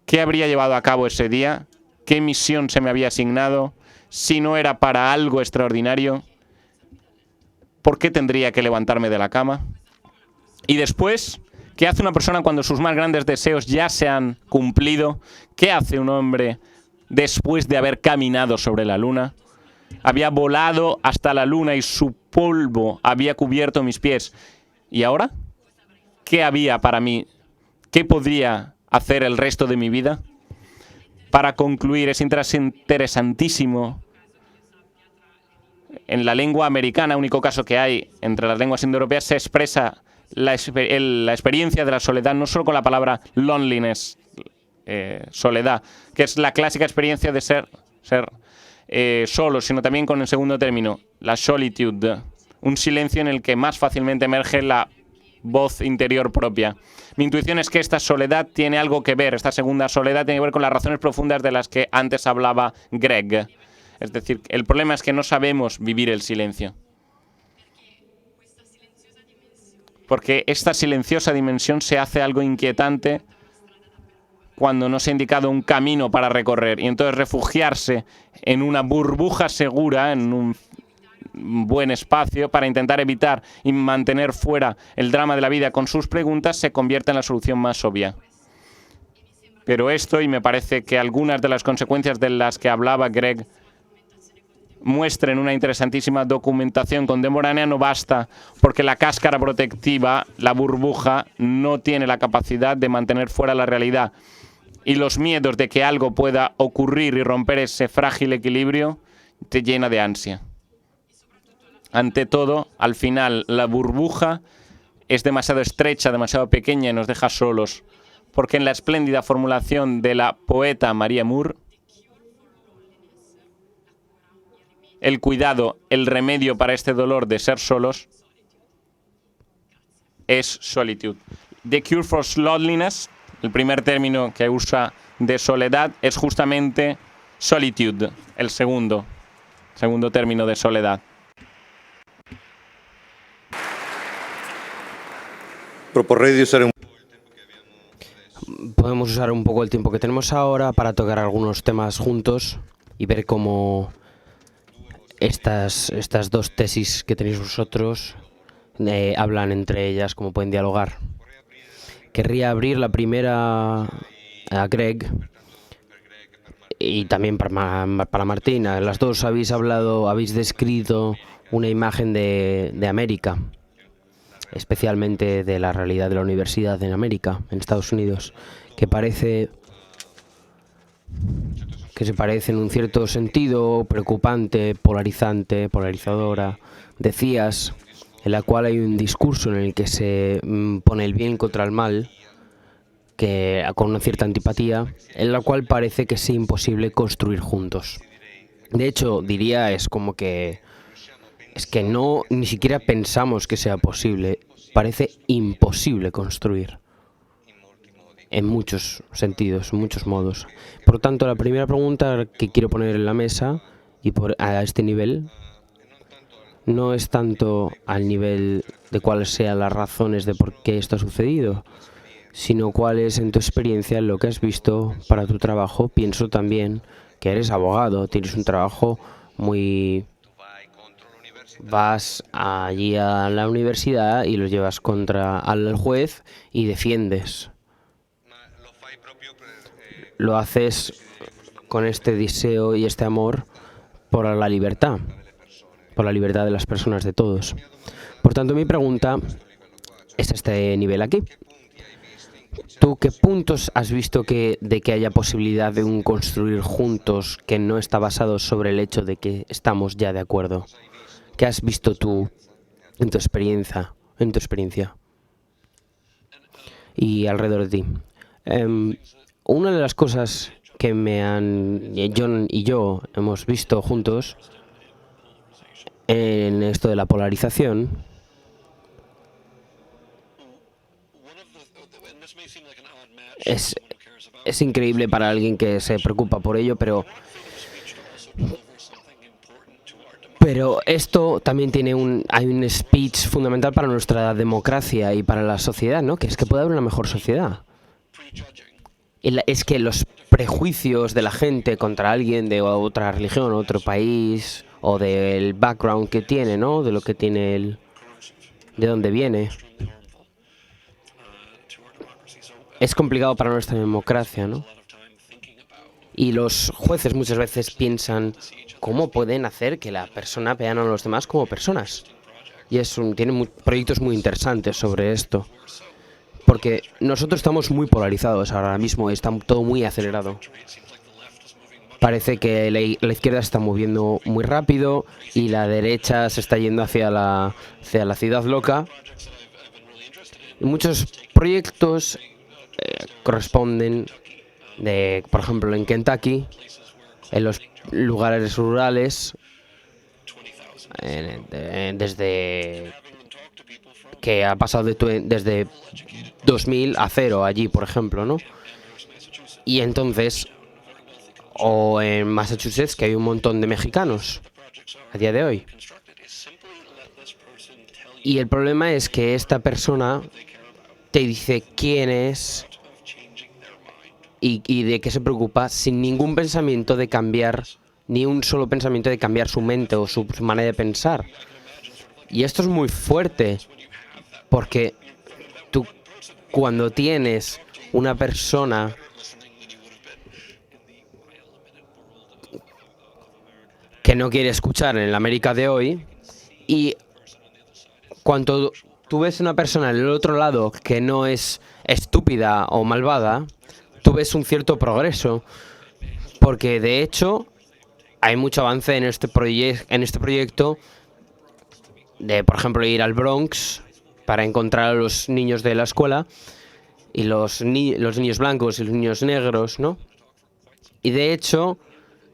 ¿Qué habría llevado a cabo ese día? ¿Qué misión se me había asignado? Si no era para algo extraordinario, ¿por qué tendría que levantarme de la cama? Y después, ¿qué hace una persona cuando sus más grandes deseos ya se han cumplido? ¿Qué hace un hombre después de haber caminado sobre la Luna? Había volado hasta la Luna y su polvo había cubierto mis pies. ¿Y ahora? ¿Qué había para mí? ¿Qué podría hacer el resto de mi vida? Para concluir, es interesantísimo. En la lengua americana, único caso que hay entre las lenguas indoeuropeas, se expresa la experiencia de la soledad no solo con la palabra loneliness, soledad, que es la clásica experiencia de ser solo, sino también con el segundo término, la solitude, un silencio en el que más fácilmente emerge la voz interior propia. Mi intuición es que esta soledad tiene algo que ver, esta segunda soledad tiene que ver con las razones profundas de las que antes hablaba Greg. Es decir, el problema es que no sabemos vivir el silencio. Porque esta silenciosa dimensión se hace algo inquietante cuando no se ha indicado un camino para recorrer. Y entonces refugiarse en una burbuja segura, en un buen espacio, para intentar evitar y mantener fuera el drama de la vida con sus preguntas, se convierte en la solución más obvia. Pero esto, y me parece que algunas de las consecuencias de las que hablaba Greg muestren una interesantísima documentación contemporánea, no basta, porque la cáscara protectiva, la burbuja, no tiene la capacidad de mantener fuera la realidad. Y los miedos de que algo pueda ocurrir y romper ese frágil equilibrio te llena de ansia. Ante todo, al final, la burbuja es demasiado estrecha, demasiado pequeña y nos deja solos. Porque en la espléndida formulación de la poeta Maria Moore, el cuidado, el remedio para este dolor de ser solos es solitud. The cure for loneliness, el primer término que usa de soledad, es justamente solitude, el segundo término de soledad. Proporrei di usare un... Podemos usar un poco el tiempo que tenemos ahora para tocar algunos temas juntos. y ver cómo estas dos tesis que tenéis vosotros hablan entre ellas, cómo pueden dialogar. Querría abrir la primera a Greg y también para Martina. Las dos habéis descrito una imagen de América, especialmente de la realidad de la universidad en América, en Estados Unidos, que se parece en un cierto sentido preocupante, polarizadora. Decías, en la cual hay un discurso en el que se pone el bien contra el mal, que con una cierta antipatía, en la cual parece que es imposible construir juntos. De hecho, diría, es que no, ni siquiera pensamos que sea posible. Parece imposible construir. En muchos sentidos, en muchos modos. Por lo tanto, la primera pregunta que quiero poner en la mesa, a este nivel, no es tanto al nivel de cuáles sean las razones de por qué esto ha sucedido, sino cuál es, en tu experiencia, lo que has visto para tu trabajo. Pienso también que eres abogado, tienes un trabajo muy... Vas allí a la universidad y lo llevas contra al juez y defiendes. Lo haces con este deseo y este amor por la libertad de las personas, de todos. Por tanto, mi pregunta es a este nivel aquí. ¿Tú qué puntos has visto de que haya posibilidad de un construir juntos que no está basado sobre el hecho de que estamos ya de acuerdo? ¿Qué has visto tú en tu experiencia? Y alrededor de ti. Una de las cosas que John y yo hemos visto juntos en esto de la polarización es increíble para alguien que se preocupa por ello, pero esto también hay un speech fundamental para nuestra democracia y para la sociedad, ¿no? Que es que puede haber una mejor sociedad. Es que los prejuicios de la gente contra alguien de otra religión, otro país, o del background que tiene, ¿no? De lo que tiene de dónde viene. Es complicado para nuestra democracia, ¿no? Y los jueces muchas veces piensan cómo pueden hacer que la persona vean a los demás como personas. Y tienen proyectos muy interesantes sobre esto. Porque nosotros estamos muy polarizados ahora mismo, está todo muy acelerado. Parece que la izquierda se está moviendo muy rápido y la derecha se está yendo hacia la ciudad loca. Y muchos proyectos corresponden, por ejemplo, en Kentucky, en los lugares rurales, desde que ha pasado desde 2000 a 0 allí, por ejemplo, ¿no? Y entonces, o en Massachusetts, que hay un montón de mexicanos a día de hoy. Y el problema es que esta persona te dice quién es y de qué se preocupa sin ningún pensamiento de cambiar, ni un solo pensamiento de cambiar su mente o su manera de pensar. Y esto es muy fuerte, porque tú, cuando tienes una persona que no quiere escuchar en la América de hoy, y cuando tú ves una persona en el otro lado que no es estúpida o malvada, tú ves un cierto progreso, porque de hecho hay mucho avance en este proyecto de, por ejemplo, ir al Bronx para encontrar a los niños de la escuela y los niños blancos y los niños negros, ¿no? Y de hecho,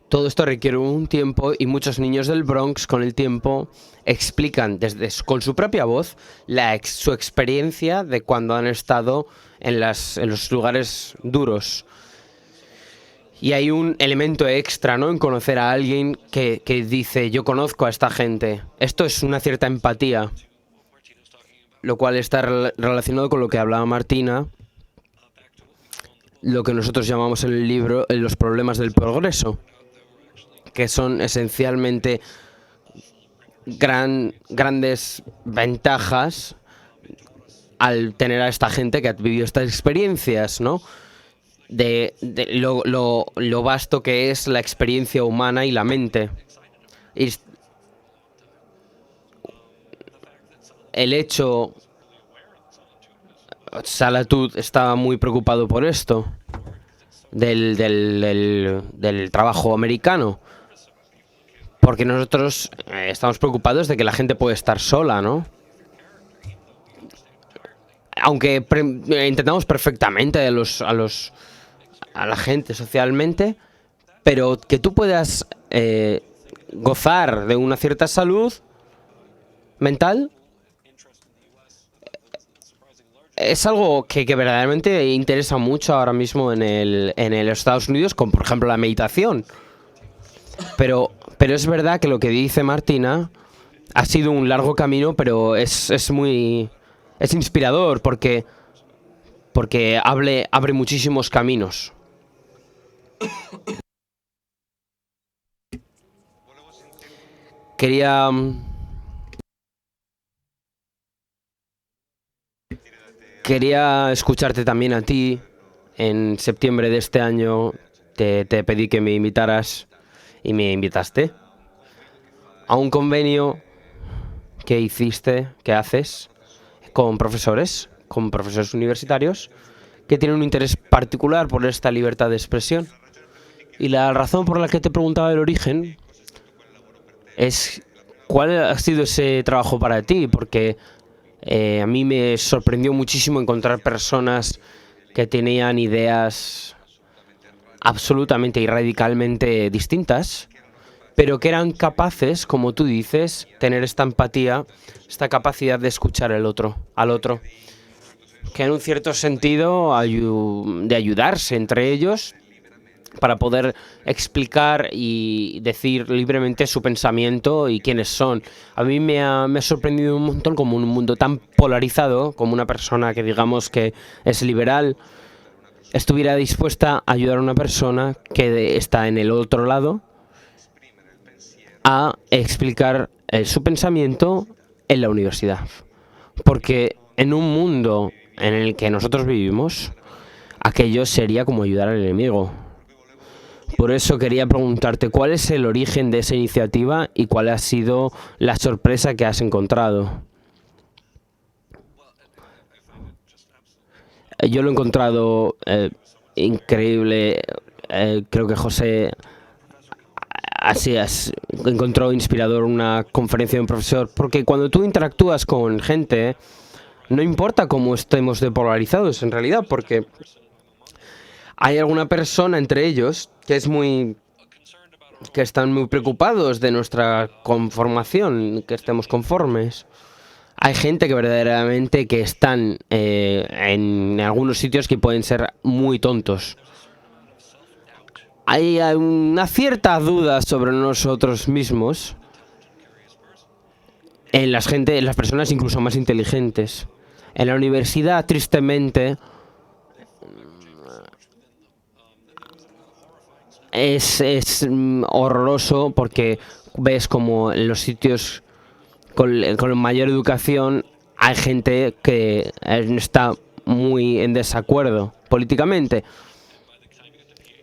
todo esto requiere un tiempo y muchos niños del Bronx con el tiempo explican con su propia voz su experiencia de cuando han estado en los lugares duros. Y hay un elemento extra, ¿no?, en conocer a alguien que dice, yo conozco a esta gente. Esto es una cierta empatía, lo cual está relacionado con lo que hablaba Martina, lo que nosotros llamamos en el libro los problemas del progreso. que son esencialmente grandes ventajas al tener a esta gente que ha vivido estas experiencias, ¿no? De lo vasto que es la experiencia humana y la mente. Y el hecho, Salatut estaba muy preocupado por esto, del trabajo americano, porque nosotros estamos preocupados de que la gente puede estar sola, ¿no? Aunque intentamos perfectamente a la gente socialmente, pero que tú puedas gozar de una cierta salud mental es algo que verdaderamente interesa mucho ahora mismo en los Estados Unidos, como por ejemplo la meditación. Pero es verdad que lo que dice Martina ha sido un largo camino, pero es inspirador porque abre muchísimos caminos. Quería escucharte también a ti. En septiembre de este año te pedí que me invitaras y me invitaste a un convenio que haces con profesores universitarios que tienen un interés particular por esta libertad de expresión. Y la razón por la que te preguntaba el origen es cuál ha sido ese trabajo para ti, porque a mí me sorprendió muchísimo encontrar personas que tenían ideas absolutamente y radicalmente distintas, pero que eran capaces, como tú dices, tener esta empatía, esta capacidad de escuchar al otro, que en un cierto sentido de ayudarse entre ellos para poder explicar y decir libremente su pensamiento y quiénes son. A mí me ha sorprendido un montón como un mundo tan polarizado, como una persona que digamos que es liberal, estuviera dispuesta a ayudar a una persona que está en el otro lado a explicar su pensamiento en la universidad. Porque en un mundo en el que nosotros vivimos, aquello sería como ayudar al enemigo. Por eso quería preguntarte cuál es el origen de esa iniciativa y cuál ha sido la sorpresa que has encontrado. Yo lo he encontrado increíble. Creo que José encontró inspirador una conferencia de un profesor, porque cuando tú interactúas con gente, no importa cómo estemos depolarizados en realidad, porque hay alguna persona entre ellos que están muy preocupados de nuestra conformación, que estemos conformes. Hay gente que verdaderamente que están en algunos sitios que pueden ser muy tontos. Hay una cierta duda sobre nosotros mismos en las personas incluso más inteligentes. En la universidad, tristemente, es horroroso porque ves como en los sitios con mayor educación hay gente que está muy en desacuerdo políticamente.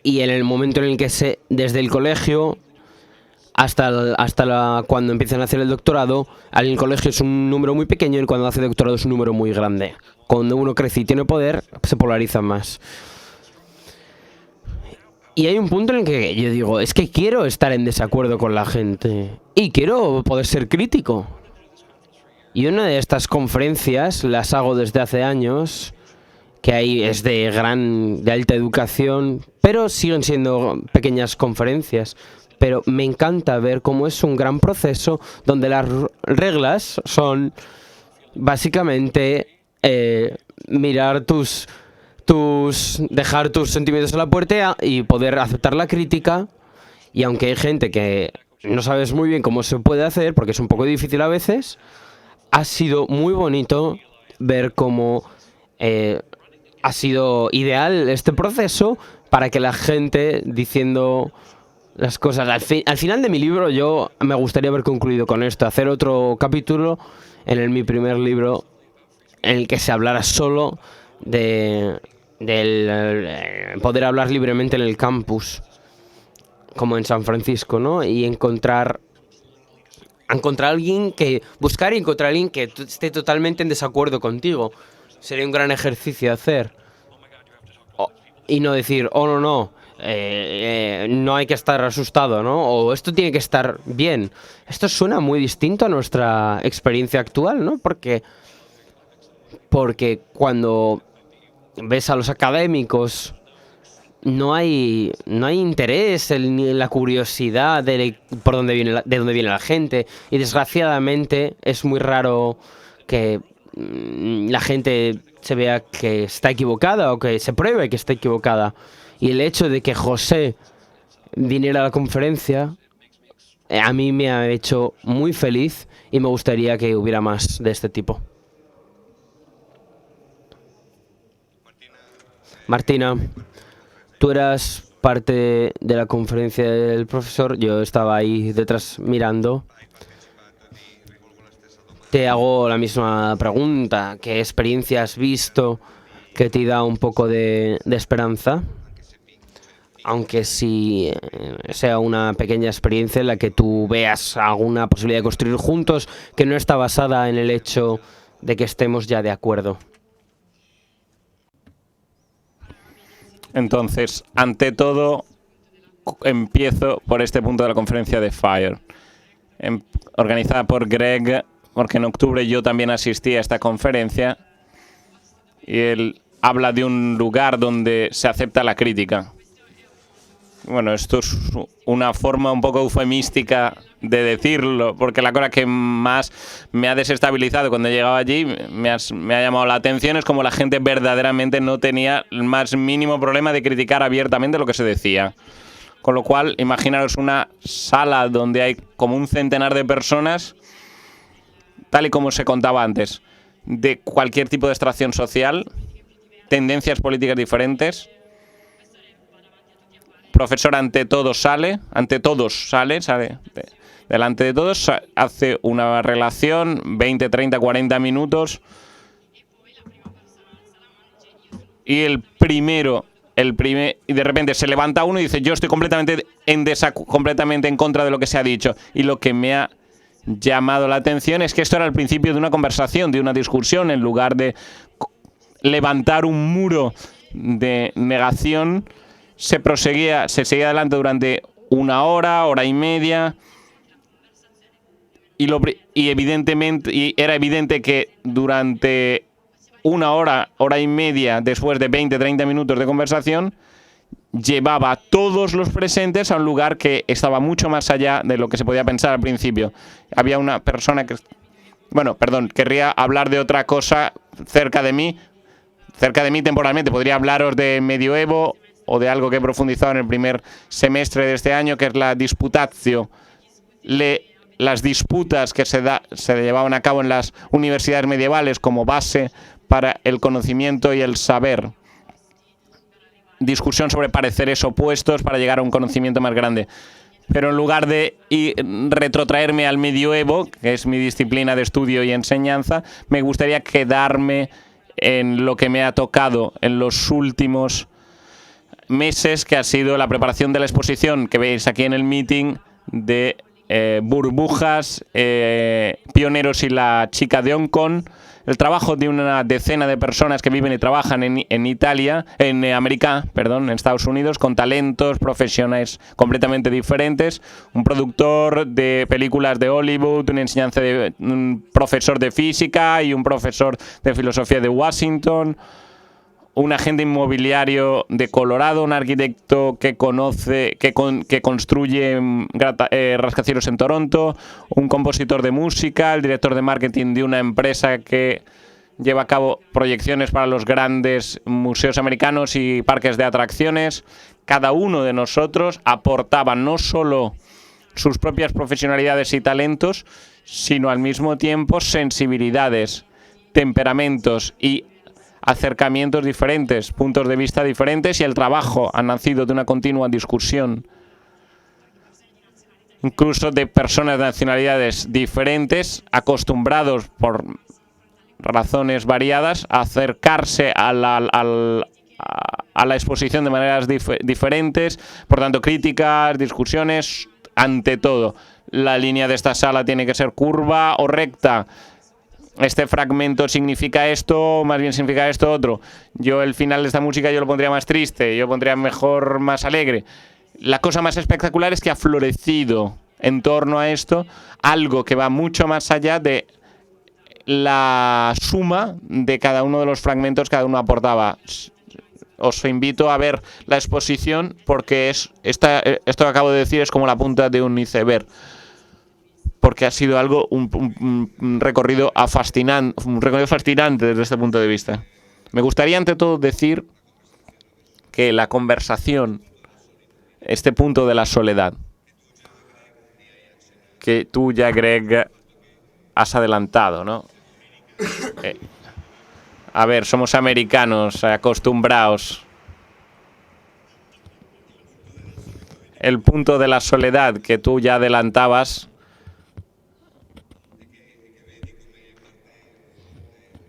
Y en el momento en el que desde el colegio hasta cuando empiezan a hacer el doctorado, en el colegio es un número muy pequeño y cuando hace doctorado es un número muy grande. Cuando uno crece y tiene poder, se polariza más. Y hay un punto en el que yo digo, es que quiero estar en desacuerdo con la gente y quiero poder ser crítico. Y una de estas conferencias las hago desde hace años, que ahí es de alta educación, pero siguen siendo pequeñas conferencias. Pero me encanta ver cómo es un gran proceso donde las reglas son básicamente mirar dejar tus sentimientos a la puerta y poder aceptar la crítica. Y aunque hay gente que no sabes muy bien cómo se puede hacer, porque es un poco difícil a veces, ha sido muy bonito ver cómo ha sido ideal este proceso para que la gente diciendo las cosas. Al final de mi libro yo me gustaría haber concluido con esto, hacer otro capítulo mi primer libro en el que se hablara solo del poder hablar libremente en el campus, como en San Francisco, ¿no? Y buscar y encontrar a alguien que esté totalmente en desacuerdo contigo. Sería un gran ejercicio hacer. Y no decir, oh no, no hay que estar asustado, ¿no? O esto tiene que estar bien. Esto suena muy distinto a nuestra experiencia actual, ¿no? Porque cuando ves a los académicos no hay interés ni en la curiosidad de dónde viene la gente, y desgraciadamente es muy raro que la gente se vea que está equivocada o que se pruebe que está equivocada. Y el hecho de que José viniera a la conferencia a mí me ha hecho muy feliz y me gustaría que hubiera más de este tipo. Martina, tú eras parte de la conferencia del profesor, yo estaba ahí detrás mirando. Te hago la misma pregunta. ¿Qué experiencia has visto que te da un poco de esperanza? Aunque sí sea una pequeña experiencia en la que tú veas alguna posibilidad de construir juntos que no está basada en el hecho de que estemos ya de acuerdo. Entonces, ante todo, empiezo por este punto de la conferencia de FIRE, organizada por Greg, porque en octubre yo también asistí a esta conferencia, y él habla de un lugar donde se acepta la crítica. Bueno, esto es una forma un poco eufemística de decirlo, porque la cosa que más me ha desestabilizado cuando he llegado allí, me ha llamado la atención, es como la gente verdaderamente no tenía el más mínimo problema de criticar abiertamente lo que se decía. Con lo cual, imaginaros una sala donde hay como un centenar de personas, tal y como se contaba antes, de cualquier tipo de extracción social, tendencias políticas diferentes. Profesor ante todos sale delante de todos, hace una relación, 20, 30, 40 minutos, y y de repente se levanta uno y dice, yo estoy completamente en contra de lo que se ha dicho. Y lo que me ha llamado la atención es que esto era el principio de una conversación, de una discusión, en lugar de levantar un muro de negación. Se seguía adelante durante una hora, hora y media, y era evidente que durante una hora, hora y media, después de 20, 30 minutos de conversación, llevaba a todos los presentes a un lugar que estaba mucho más allá de lo que se podía pensar al principio. Había una persona que... Bueno, perdón, querría hablar de otra cosa cerca de mí temporalmente. Podría hablaros de medioevo o de algo que he profundizado en el primer semestre de este año, que es la disputatio. Las disputas que se llevaban a cabo en las universidades medievales como base para el conocimiento y el saber. Discusión sobre pareceres opuestos para llegar a un conocimiento más grande. Pero en lugar de retrotraerme al medioevo, que es mi disciplina de estudio y enseñanza, me gustaría quedarme en lo que me ha tocado en los últimos meses, que ha sido la preparación de la exposición que veis aquí en el meeting de Burbujas, Pioneros y la chica de Hong Kong. El trabajo de una decena de personas que viven y trabajan en Estados Unidos, con talentos profesionales completamente diferentes. Un productor de películas de Hollywood, un profesor de física y un profesor de filosofía de Washington. Un agente inmobiliario de Colorado, un arquitecto que construye rascacielos en Toronto, un compositor de música, el director de marketing de una empresa que lleva a cabo proyecciones para los grandes museos americanos y parques de atracciones. Cada uno de nosotros aportaba no solo sus propias profesionalidades y talentos, sino al mismo tiempo sensibilidades, temperamentos y acercamientos diferentes, puntos de vista diferentes, y el trabajo ha nacido de una continua discusión incluso de personas de nacionalidades diferentes, acostumbrados por razones variadas a acercarse a la exposición de maneras diferentes, por tanto críticas, discusiones, ante todo. La línea de esta sala tiene que ser curva o recta. Este fragmento significa esto, más bien significa esto otro. Yo el final de esta música yo lo pondría más triste, yo pondría mejor más alegre. La cosa más espectacular es que ha florecido en torno a esto algo que va mucho más allá de la suma de cada uno de los fragmentos que cada uno aportaba. Os invito a ver la exposición porque esto que acabo de decir es como la punta de un iceberg. Porque ha sido algo, un recorrido fascinante desde este punto de vista. Me gustaría ante todo decir que la conversación, este punto de la soledad, que tú ya, Greg, has adelantado, ¿no? A ver, somos americanos, acostumbrados. El punto de la soledad que tú ya adelantabas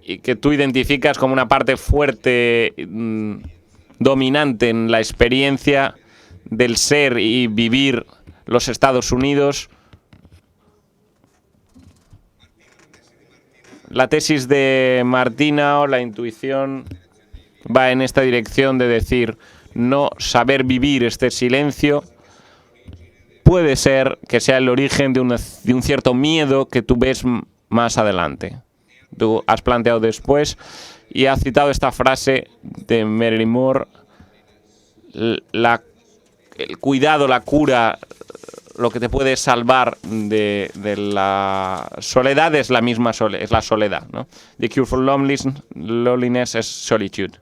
y que tú identificas como una parte fuerte, dominante en la experiencia del ser y vivir los Estados Unidos. La tesis de Martina o la intuición va en esta dirección de decir, no saber vivir este silencio puede ser que sea el origen de un cierto miedo que tú ves más adelante. Tú has planteado después y has citado esta frase de Marilyn Moore, el cuidado, la cura, lo que te puede salvar de la soledad es la misma es la soledad, ¿no? The cure for loneliness is solitude.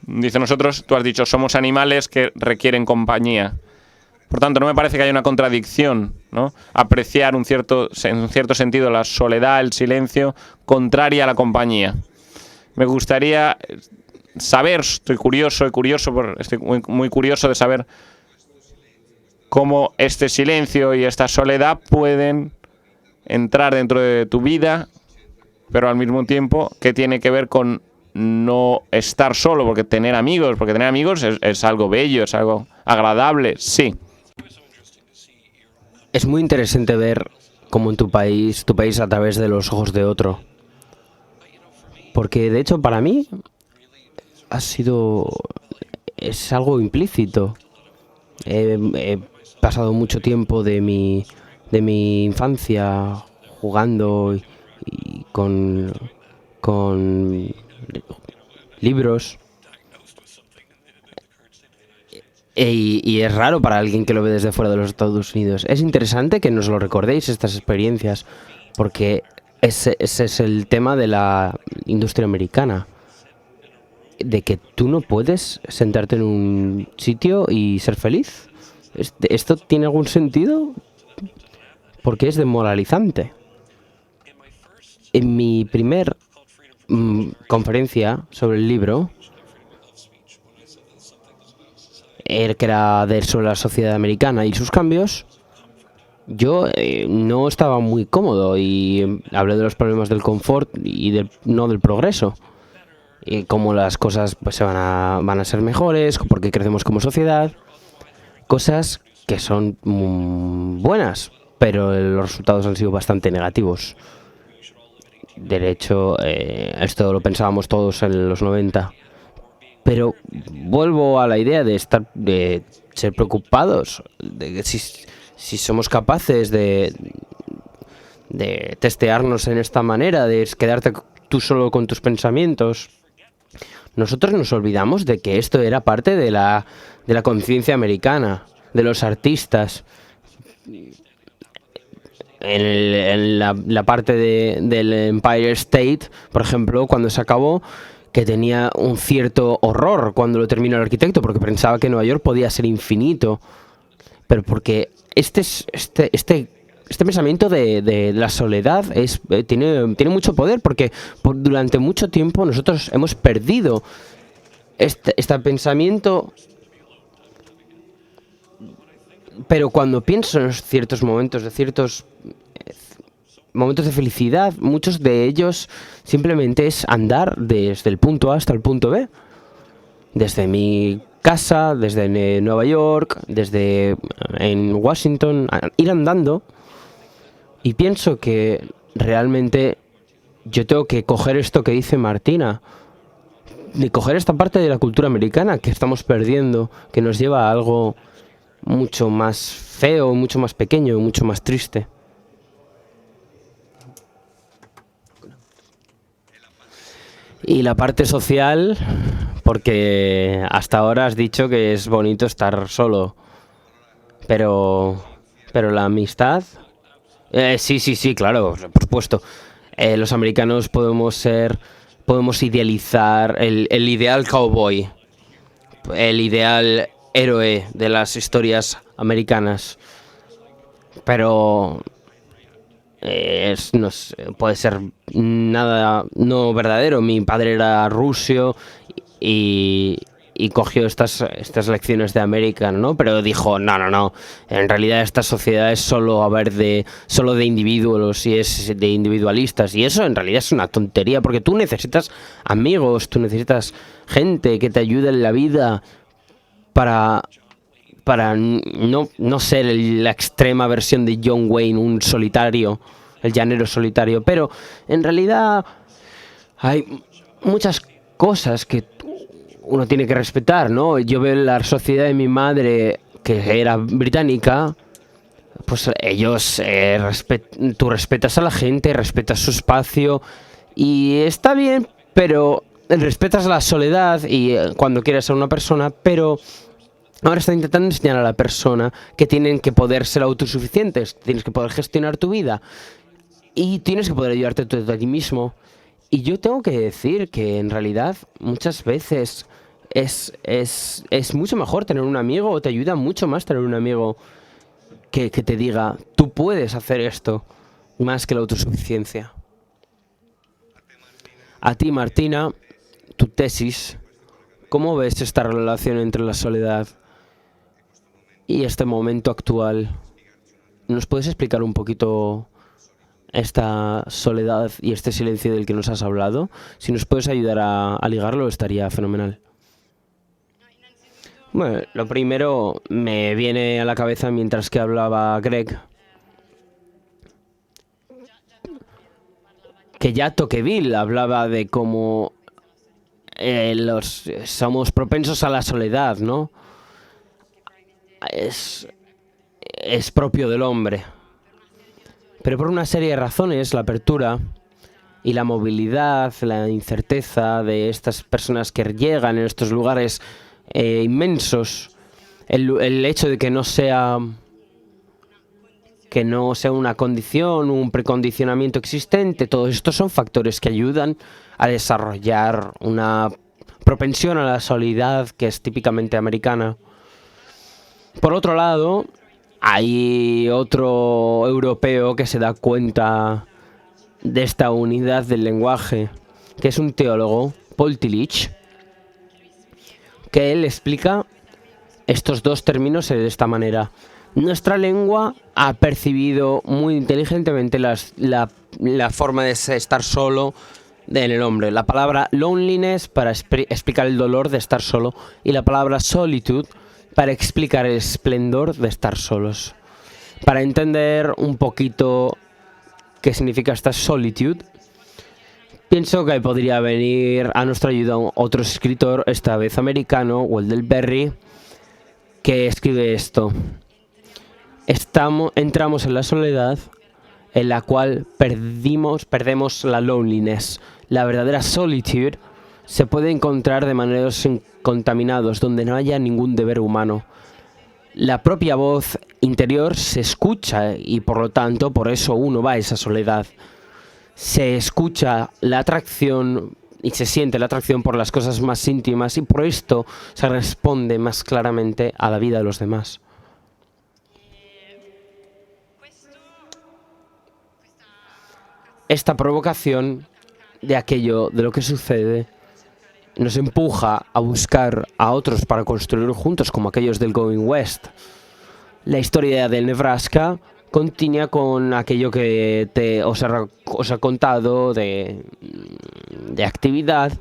Dice nosotros, tú has dicho, somos animales que requieren compañía. Por tanto, no me parece que haya una contradicción, ¿no? Apreciar en un cierto sentido la soledad, el silencio, contraria a la compañía. Me gustaría saber, estoy muy curioso de saber cómo este silencio y esta soledad pueden entrar dentro de tu vida, pero al mismo tiempo, ¿qué tiene que ver con no estar solo? Porque tener amigos es algo bello, es algo agradable, sí. Es muy interesante ver cómo en tu país a través de los ojos de otro. Porque de hecho para mí es algo implícito. He pasado mucho tiempo de mi infancia jugando y con libros. Y es raro para alguien que lo ve desde fuera de los Estados Unidos. Es interesante que nos lo recordéis, estas experiencias, porque ese es el tema de la industria americana. De que tú no puedes sentarte en un sitio y ser feliz. ¿Esto tiene algún sentido? Porque es demoralizante. En mi primer conferencia sobre el libro, que era sobre la sociedad americana y sus cambios, yo no estaba muy cómodo y hablé de los problemas del confort y no del progreso. Y cómo las cosas pues van a ser mejores, porque crecemos como sociedad. Cosas que son buenas, pero los resultados han sido bastante negativos. De hecho, esto lo pensábamos todos en los 90. Pero vuelvo a la idea de ser preocupados, de que si somos capaces de testearnos en esta manera, de quedarte tú solo con tus pensamientos. Nosotros nos olvidamos de que esto era parte de la conciencia americana, de los artistas. En la parte del Empire State, por ejemplo, cuando se acabó, que tenía un cierto horror cuando lo terminó el arquitecto, porque pensaba que Nueva York podía ser infinito, pero porque este pensamiento de la soledad tiene mucho poder, porque durante mucho tiempo nosotros hemos perdido este pensamiento Pero cuando pienso en ciertos momentos, de ciertos momentos de felicidad, muchos de ellos simplemente es andar desde el punto A hasta el punto B. Desde mi casa, desde Nueva York, desde en Washington, ir andando. Y pienso que realmente yo tengo que coger esto que dice Martina, de coger esta parte de la cultura americana que estamos perdiendo, que nos lleva a algo mucho más feo, mucho más pequeño y mucho más triste. Y la parte social, porque hasta ahora has dicho que es bonito estar solo, pero la amistad, sí, claro, por supuesto. Los americanos podemos idealizar el ideal cowboy, el ideal héroe de las historias americanas, pero puede ser nada no verdadero. Mi padre era ruso y cogió estas lecciones de América, ¿no? Pero dijo, no, en realidad esta sociedad es solo de individuos y es de individualistas, y eso en realidad es una tontería, porque tú necesitas amigos, tú necesitas gente que te ayude en la vida para no ser la extrema versión de John Wayne, un solitario, el llanero solitario. Pero en realidad hay muchas cosas que uno tiene que respetar, ¿no? Yo veo la sociedad de mi madre, que era británica, pues ellos, tú respetas a la gente, respetas su espacio, y está bien, pero respetas la soledad y cuando quieres ser una persona, pero ahora está intentando enseñar a la persona que tienen que poder ser autosuficientes, tienes que poder gestionar tu vida y tienes que poder ayudarte tú a ti mismo. Y yo tengo que decir que en realidad muchas veces es mucho mejor tener un amigo, o te ayuda mucho más tener un amigo que te diga, tú puedes hacer esto, más que la autosuficiencia. A ti, Martina, tu tesis, ¿cómo ves esta relación entre la soledad y este momento actual? ¿Nos puedes explicar un poquito esta soledad y este silencio del que nos has hablado? Si nos puedes ayudar a ligarlo, estaría fenomenal. Bueno, lo primero me viene a la cabeza mientras que hablaba Greg, que ya Tocqueville hablaba de cómo somos propensos a la soledad, ¿no? Es propio del hombre. Pero por una serie de razones, la apertura y la movilidad, la incerteza de estas personas que llegan en estos lugares inmensos, el hecho de que no sea una condición, un precondicionamiento existente, todos estos son factores que ayudan a desarrollar una propensión a la soledad que es típicamente americana. Por otro lado, hay otro europeo que se da cuenta de esta unidad del lenguaje, que es un teólogo, Paul Tillich, que él explica estos dos términos de esta manera. Nuestra lengua ha percibido muy inteligentemente la forma de estar solo en el hombre. La palabra loneliness para explicar el dolor de estar solo, y la palabra solitude para explicar el esplendor de estar solos. Para entender un poquito qué significa esta solitude, pienso que podría venir a nuestra ayuda otro escritor, esta vez americano, Wendell Berry, que escribe esto. Entramos en la soledad en la cual perdemos la loneliness. La verdadera solitude se puede encontrar de maneras contaminados, donde no haya ningún deber humano. La propia voz interior se escucha y por lo tanto, por eso uno va a esa soledad. Se escucha la atracción y se siente la atracción por las cosas más íntimas, y por esto se responde más claramente a la vida de los demás. Esta provocación de aquello, de lo que sucede, nos empuja a buscar a otros para construir juntos, como aquellos del Going West. La historia del Nebraska continúa con aquello que os he contado de actividad,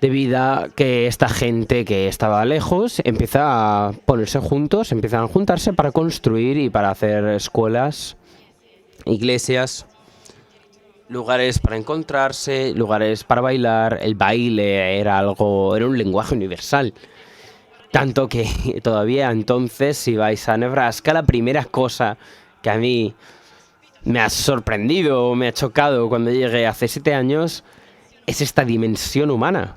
de vida, que esta gente que estaba lejos empieza a ponerse juntos, empiezan a juntarse para construir y para hacer escuelas, iglesias, lugares para encontrarse, lugares para bailar. El baile era un lenguaje universal. Tanto que todavía entonces, si vais a Nebraska, la primera cosa que a mí me ha sorprendido, me ha chocado cuando llegué hace 7 años, es esta dimensión humana.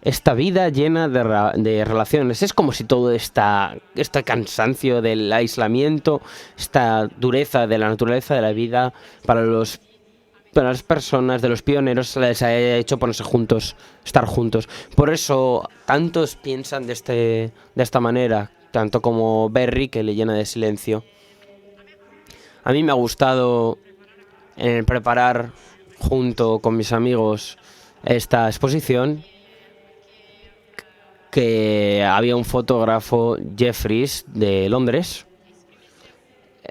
Esta vida llena de relaciones. Es como si todo este cansancio del aislamiento, esta dureza de la naturaleza de la vida, para las personas, de los pioneros, les ha hecho ponerse juntos, estar juntos. Por eso tantos piensan de esta manera, tanto como Berry, que le llena de silencio. A mí me ha gustado preparar junto con mis amigos esta exposición, que había un fotógrafo, Jeffries, de Londres.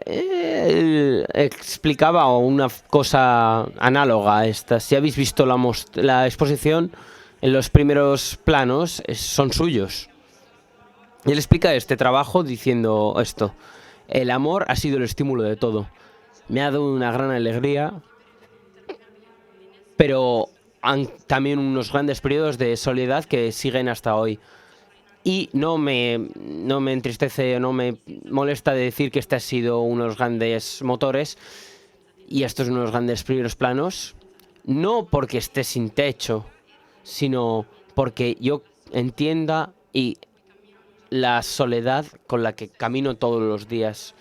Él explicaba una cosa análoga a esta. Si habéis visto la exposición, en los primeros planos son suyos. Y él explica este trabajo diciendo esto: el amor ha sido el estímulo de todo. Me ha dado una gran alegría, pero también unos grandes periodos de soledad que siguen hasta hoy. Y no me entristece, no me molesta decir que este ha sido unos grandes motores y estos unos grandes primeros planos, no porque esté sin techo, sino porque yo entienda y la soledad con la que camino todos los días.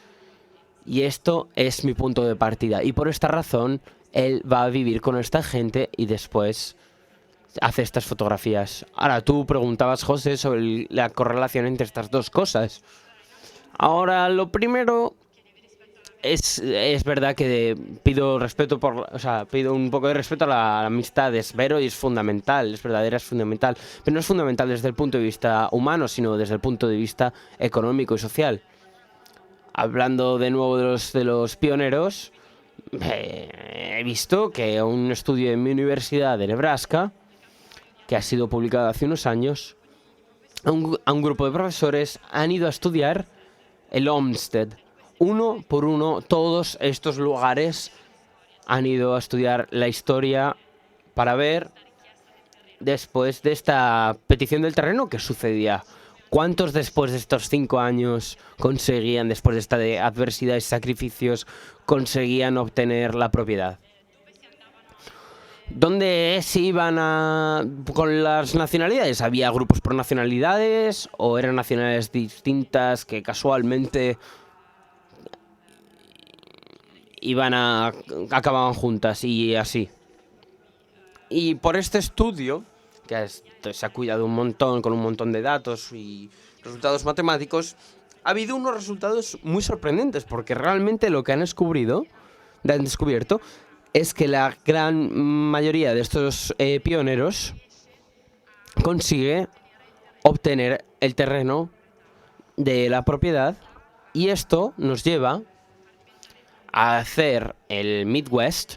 Y esto es mi punto de partida. Y por esta razón, él va a vivir con esta gente y después hace estas fotografías. Ahora, tú preguntabas, José, sobre la correlación entre estas dos cosas. Ahora, lo primero es verdad que pido respeto pido un poco de respeto a la amistad. Es vero y es fundamental, es verdadera, es fundamental. Pero no es fundamental desde el punto de vista humano, sino desde el punto de vista económico y social. Hablando de nuevo de los pioneros, he visto que un estudio en mi universidad de Nebraska, que ha sido publicado hace unos años, a un grupo de profesores han ido a estudiar el Homestead. Uno por uno, todos estos lugares han ido a estudiar la historia para ver, después de esta petición del terreno, qué sucedía. ¿Cuántos después de estos 5 años conseguían, después de esta adversidad y sacrificios, conseguían obtener la propiedad? ¿Dónde se iban con las nacionalidades? ¿Había grupos por nacionalidades o eran nacionalidades distintas que casualmente acababan juntas y así? Y por este estudio, que se ha cuidado un montón, con un montón de datos y resultados matemáticos, ha habido unos resultados muy sorprendentes, porque realmente lo que han descubierto es que la gran mayoría de estos pioneros consigue obtener el terreno de la propiedad, y esto nos lleva a hacer el Midwest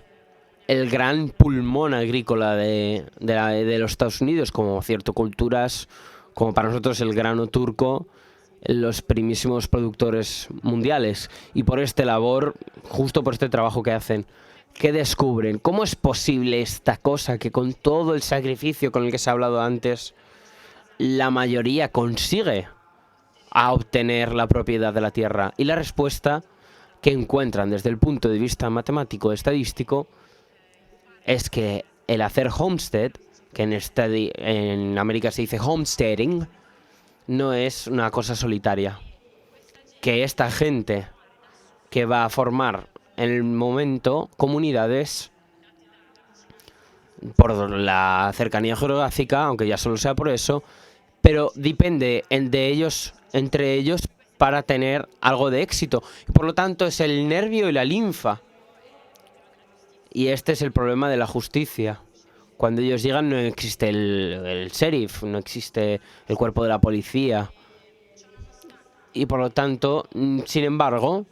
el gran pulmón agrícola de los Estados Unidos, como ciertas culturas, como para nosotros el grano turco, los primísimos productores mundiales. Y por justo por este trabajo que hacen, ¿qué descubren? ¿Cómo es posible esta cosa que con todo el sacrificio con el que se ha hablado antes, la mayoría consigue obtener la propiedad de la tierra? Y la respuesta que encuentran desde el punto de vista matemático estadístico es que el hacer homestead, que en América se dice homesteading, no es una cosa solitaria. Que esta gente que va a formar en el momento comunidades por la cercanía geográfica, aunque ya solo sea por eso, pero depende entre ellos para tener algo de éxito. Por lo tanto, es el nervio y la linfa. Y este es el problema de la justicia. Cuando ellos llegan no existe el sheriff, no existe el cuerpo de la policía. y por lo tanto, sin embargo,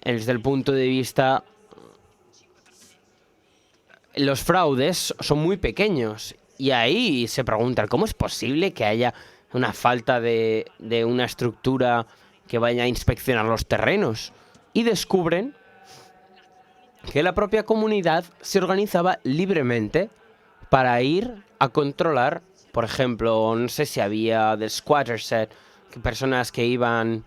desde el punto de vista, los fraudes son muy pequeños y ahí se preguntan cómo es posible que haya una falta de una estructura que vaya a inspeccionar los terrenos, y descubren que la propia comunidad se organizaba libremente para ir a controlar, por ejemplo, no sé si había de squatter set, personas que iban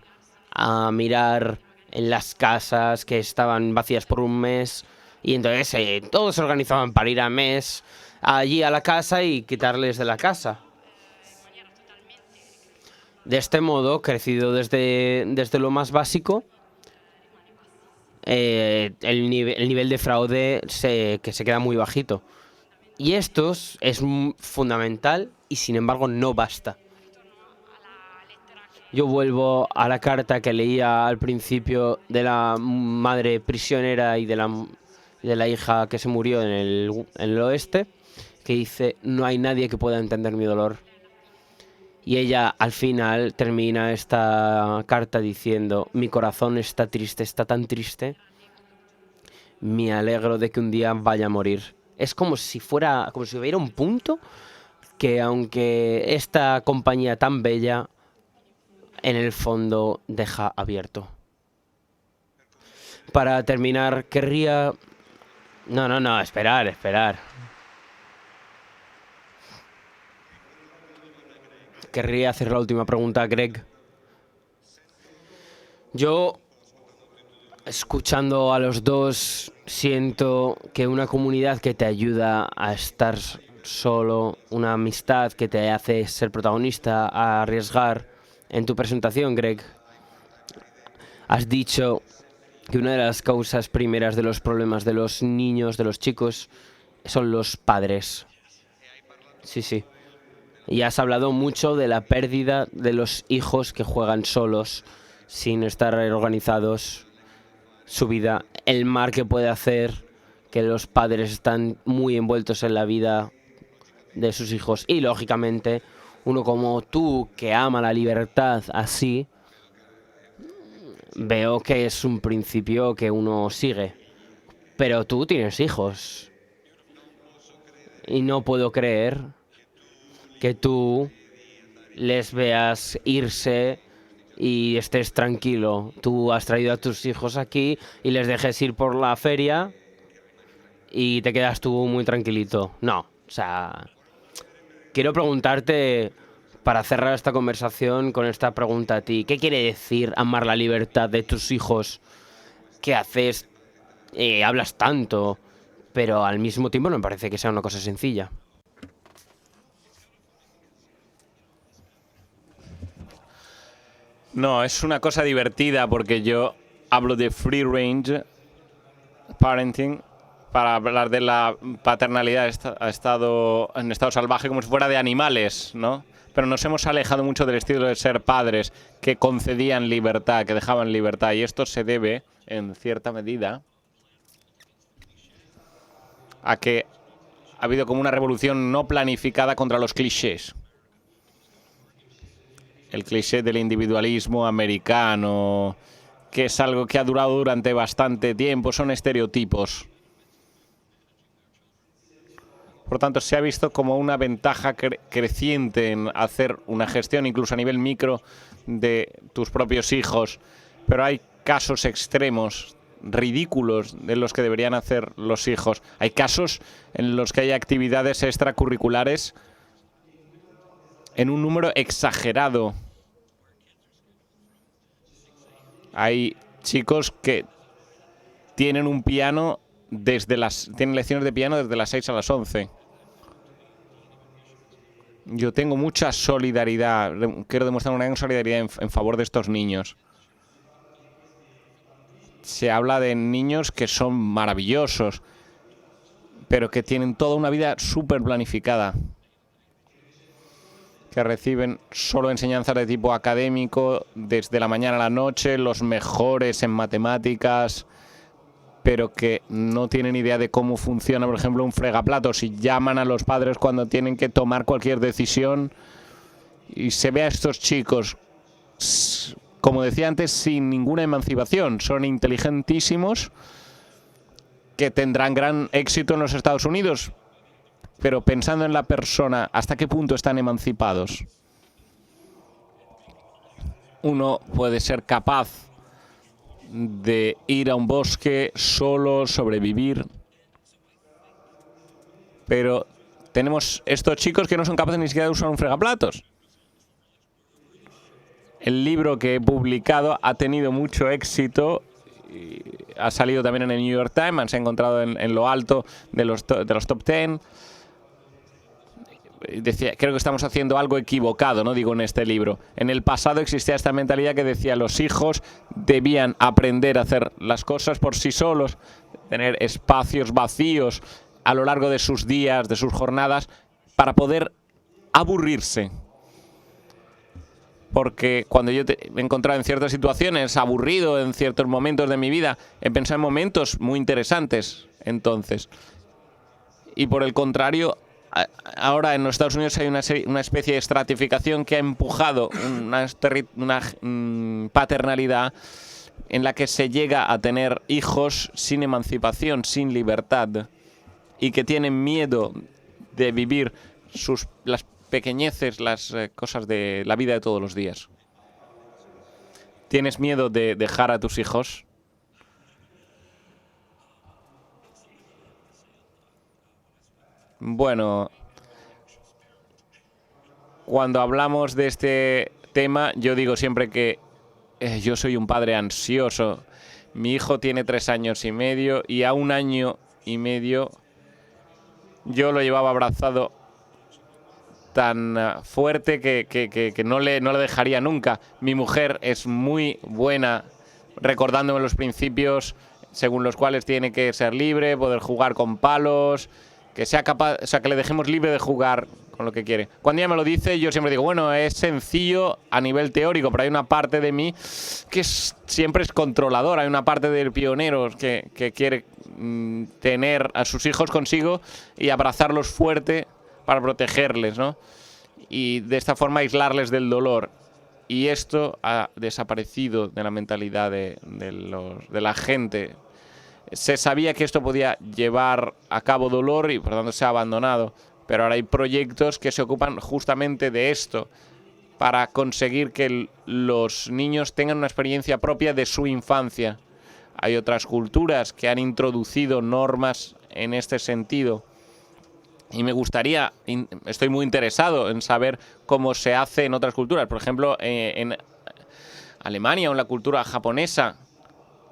a mirar en las casas que estaban vacías por un mes, y entonces todos se organizaban para ir a mes allí a la casa y quitarles de la casa. De este modo, crecido desde lo más básico, el nivel de fraude que se queda muy bajito. Y esto es fundamental y sin embargo no basta. Yo vuelvo a la carta que leía al principio de la madre prisionera y de la hija que se murió en el oeste, que dice: no hay nadie que pueda entender mi dolor. Y ella al final termina esta carta diciendo: mi corazón está triste, está tan triste, me alegro de que un día vaya a morir. Es como si hubiera un punto que, aunque esta compañía tan bella, en el fondo deja abierto. Para terminar, querría... No, esperar. Querría hacer la última pregunta a Greg. Yo, escuchando a los dos, siento que una comunidad que te ayuda a estar solo, una amistad que te hace ser protagonista, a arriesgar. En tu presentación, Greg, has dicho que una de las causas primeras de los problemas de los niños, de los chicos, son los padres. Sí. Y has hablado mucho de la pérdida de los hijos que juegan solos, sin estar organizados, su vida, el mal que puede hacer que los padres están muy envueltos en la vida de sus hijos. Y lógicamente, uno como tú, que ama la libertad así, veo que es un principio que uno sigue. Pero tú tienes hijos. Y no puedo creer que tú les veas irse y estés tranquilo. Tú has traído a tus hijos aquí y les dejes ir por la feria y te quedas tú muy tranquilito. No, o sea... Quiero preguntarte, para cerrar esta conversación, con esta pregunta a ti: ¿qué quiere decir amar la libertad de tus hijos? ¿Qué haces? Hablas tanto, pero al mismo tiempo no me parece que sea una cosa sencilla. No, es una cosa divertida porque yo hablo de free range parenting para hablar de la paternalidad en estado salvaje, como si fuera de animales, ¿no? Pero nos hemos alejado mucho del estilo de ser padres que concedían libertad, que dejaban libertad, y esto se debe, en cierta medida, a que ha habido como una revolución no planificada contra los clichés. El cliché del individualismo americano, que es algo que ha durado durante bastante tiempo, son estereotipos. Por tanto, se ha visto como una ventaja creciente en hacer una gestión, incluso a nivel micro, de tus propios hijos. Pero hay casos extremos, ridículos, de los que deberían hacer los hijos. Hay casos en los que hay actividades extracurriculares en un número exagerado. Hay chicos que tienen un piano tienen lecciones de piano desde las 6 a las 11. Yo tengo mucha solidaridad, quiero demostrar una gran solidaridad en favor de estos niños. Se habla de niños que son maravillosos, pero que tienen toda una vida súper planificada, que reciben solo enseñanzas de tipo académico desde la mañana a la noche, los mejores en matemáticas, pero que no tienen idea de cómo funciona, por ejemplo, un fregaplatos, y llaman a los padres cuando tienen que tomar cualquier decisión, y se ve a estos chicos como decía antes, sin ninguna emancipación. Son inteligentísimos que tendrán gran éxito en los Estados Unidos, pero pensando en la persona, ¿hasta qué punto están emancipados? Uno puede ser capaz de ir a un bosque solo, sobrevivir, pero tenemos estos chicos que no son capaces ni siquiera de usar un fregaplatos. El libro que he publicado ha tenido mucho éxito, y ha salido también en el New York Times, se ha encontrado en lo alto de los top 10. Decía, creo que estamos haciendo algo equivocado, ¿no? Digo, en este libro. En el pasado existía esta mentalidad que decía los hijos debían aprender a hacer las cosas por sí solos, tener espacios vacíos a lo largo de sus días, de sus jornadas, para poder aburrirse. Porque cuando yo me he encontrado en ciertas situaciones aburrido en ciertos momentos de mi vida, he pensado en momentos muy interesantes entonces. Y por el contrario, ahora en los Estados Unidos hay una especie de estratificación que ha empujado una paternalidad en la que se llega a tener hijos sin emancipación, sin libertad, y que tienen miedo de vivir las pequeñeces, las cosas de la vida de todos los días. ¿Tienes miedo de dejar a tus hijos? Bueno, cuando hablamos de este tema, yo digo siempre que yo soy un padre ansioso. Mi hijo tiene 3 años y medio y a 1 año y medio yo lo llevaba abrazado tan fuerte que no le dejaría nunca. Mi mujer es muy buena recordándome los principios según los cuales tiene que ser libre, poder jugar con palos, que sea capaz, o sea, que le dejemos libre de jugar con lo que quiere. Cuando ella me lo dice, yo siempre digo, bueno, es sencillo a nivel teórico, pero hay una parte de mí que siempre es controladora. Hay una parte del pionero que quiere tener a sus hijos consigo y abrazarlos fuerte para protegerles, ¿no? Y de esta forma aislarles del dolor. Y esto ha desaparecido de la mentalidad de la gente. Se sabía que esto podía llevar a cabo dolor y por lo tanto se ha abandonado. Pero ahora hay proyectos que se ocupan justamente de esto para conseguir que los niños tengan una experiencia propia de su infancia. Hay otras culturas que han introducido normas en este sentido. Y me gustaría, estoy muy interesado en saber cómo se hace en otras culturas. Por ejemplo, en Alemania o en la cultura japonesa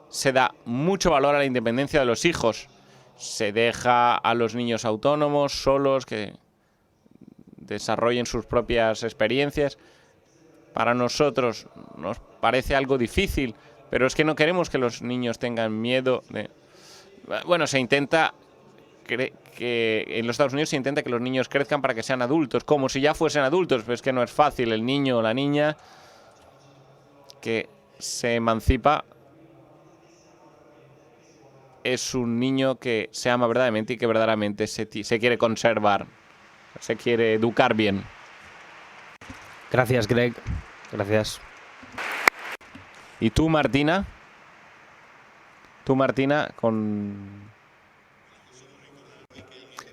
se da mucho valor a la independencia de los hijos. Se deja a los niños autónomos, solos, que desarrollen sus propias experiencias. Para nosotros nos parece algo difícil, pero es que no queremos que los niños tengan miedo de... Bueno, se intenta que en los Estados Unidos se intenta que los niños crezcan para que sean adultos, como si ya fuesen adultos, pero es que no es fácil. El niño o la niña que se emancipa es un niño que se ama verdaderamente y que verdaderamente se quiere conservar, se quiere educar bien. Gracias, Greg. Gracias. ¿Y tú, Martina? Tú, Martina,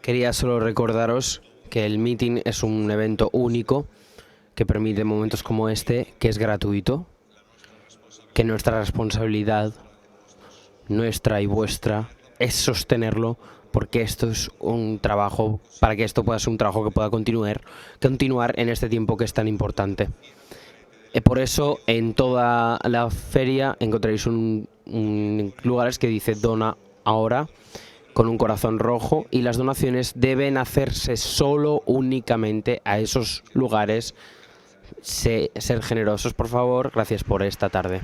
Quería solo recordaros que el meeting es un evento único que permite momentos como este, que es gratuito, que nuestra responsabilidad, nuestra y vuestra, es sostenerlo, porque esto es un trabajo, para que esto pueda ser un trabajo que pueda continuar en este tiempo que es tan importante. Por eso, en toda la feria encontraréis lugares que dice Dona Ahora, con un corazón rojo, y las donaciones deben hacerse solo, únicamente a esos lugares. Ser generosos, por favor. Gracias por esta tarde.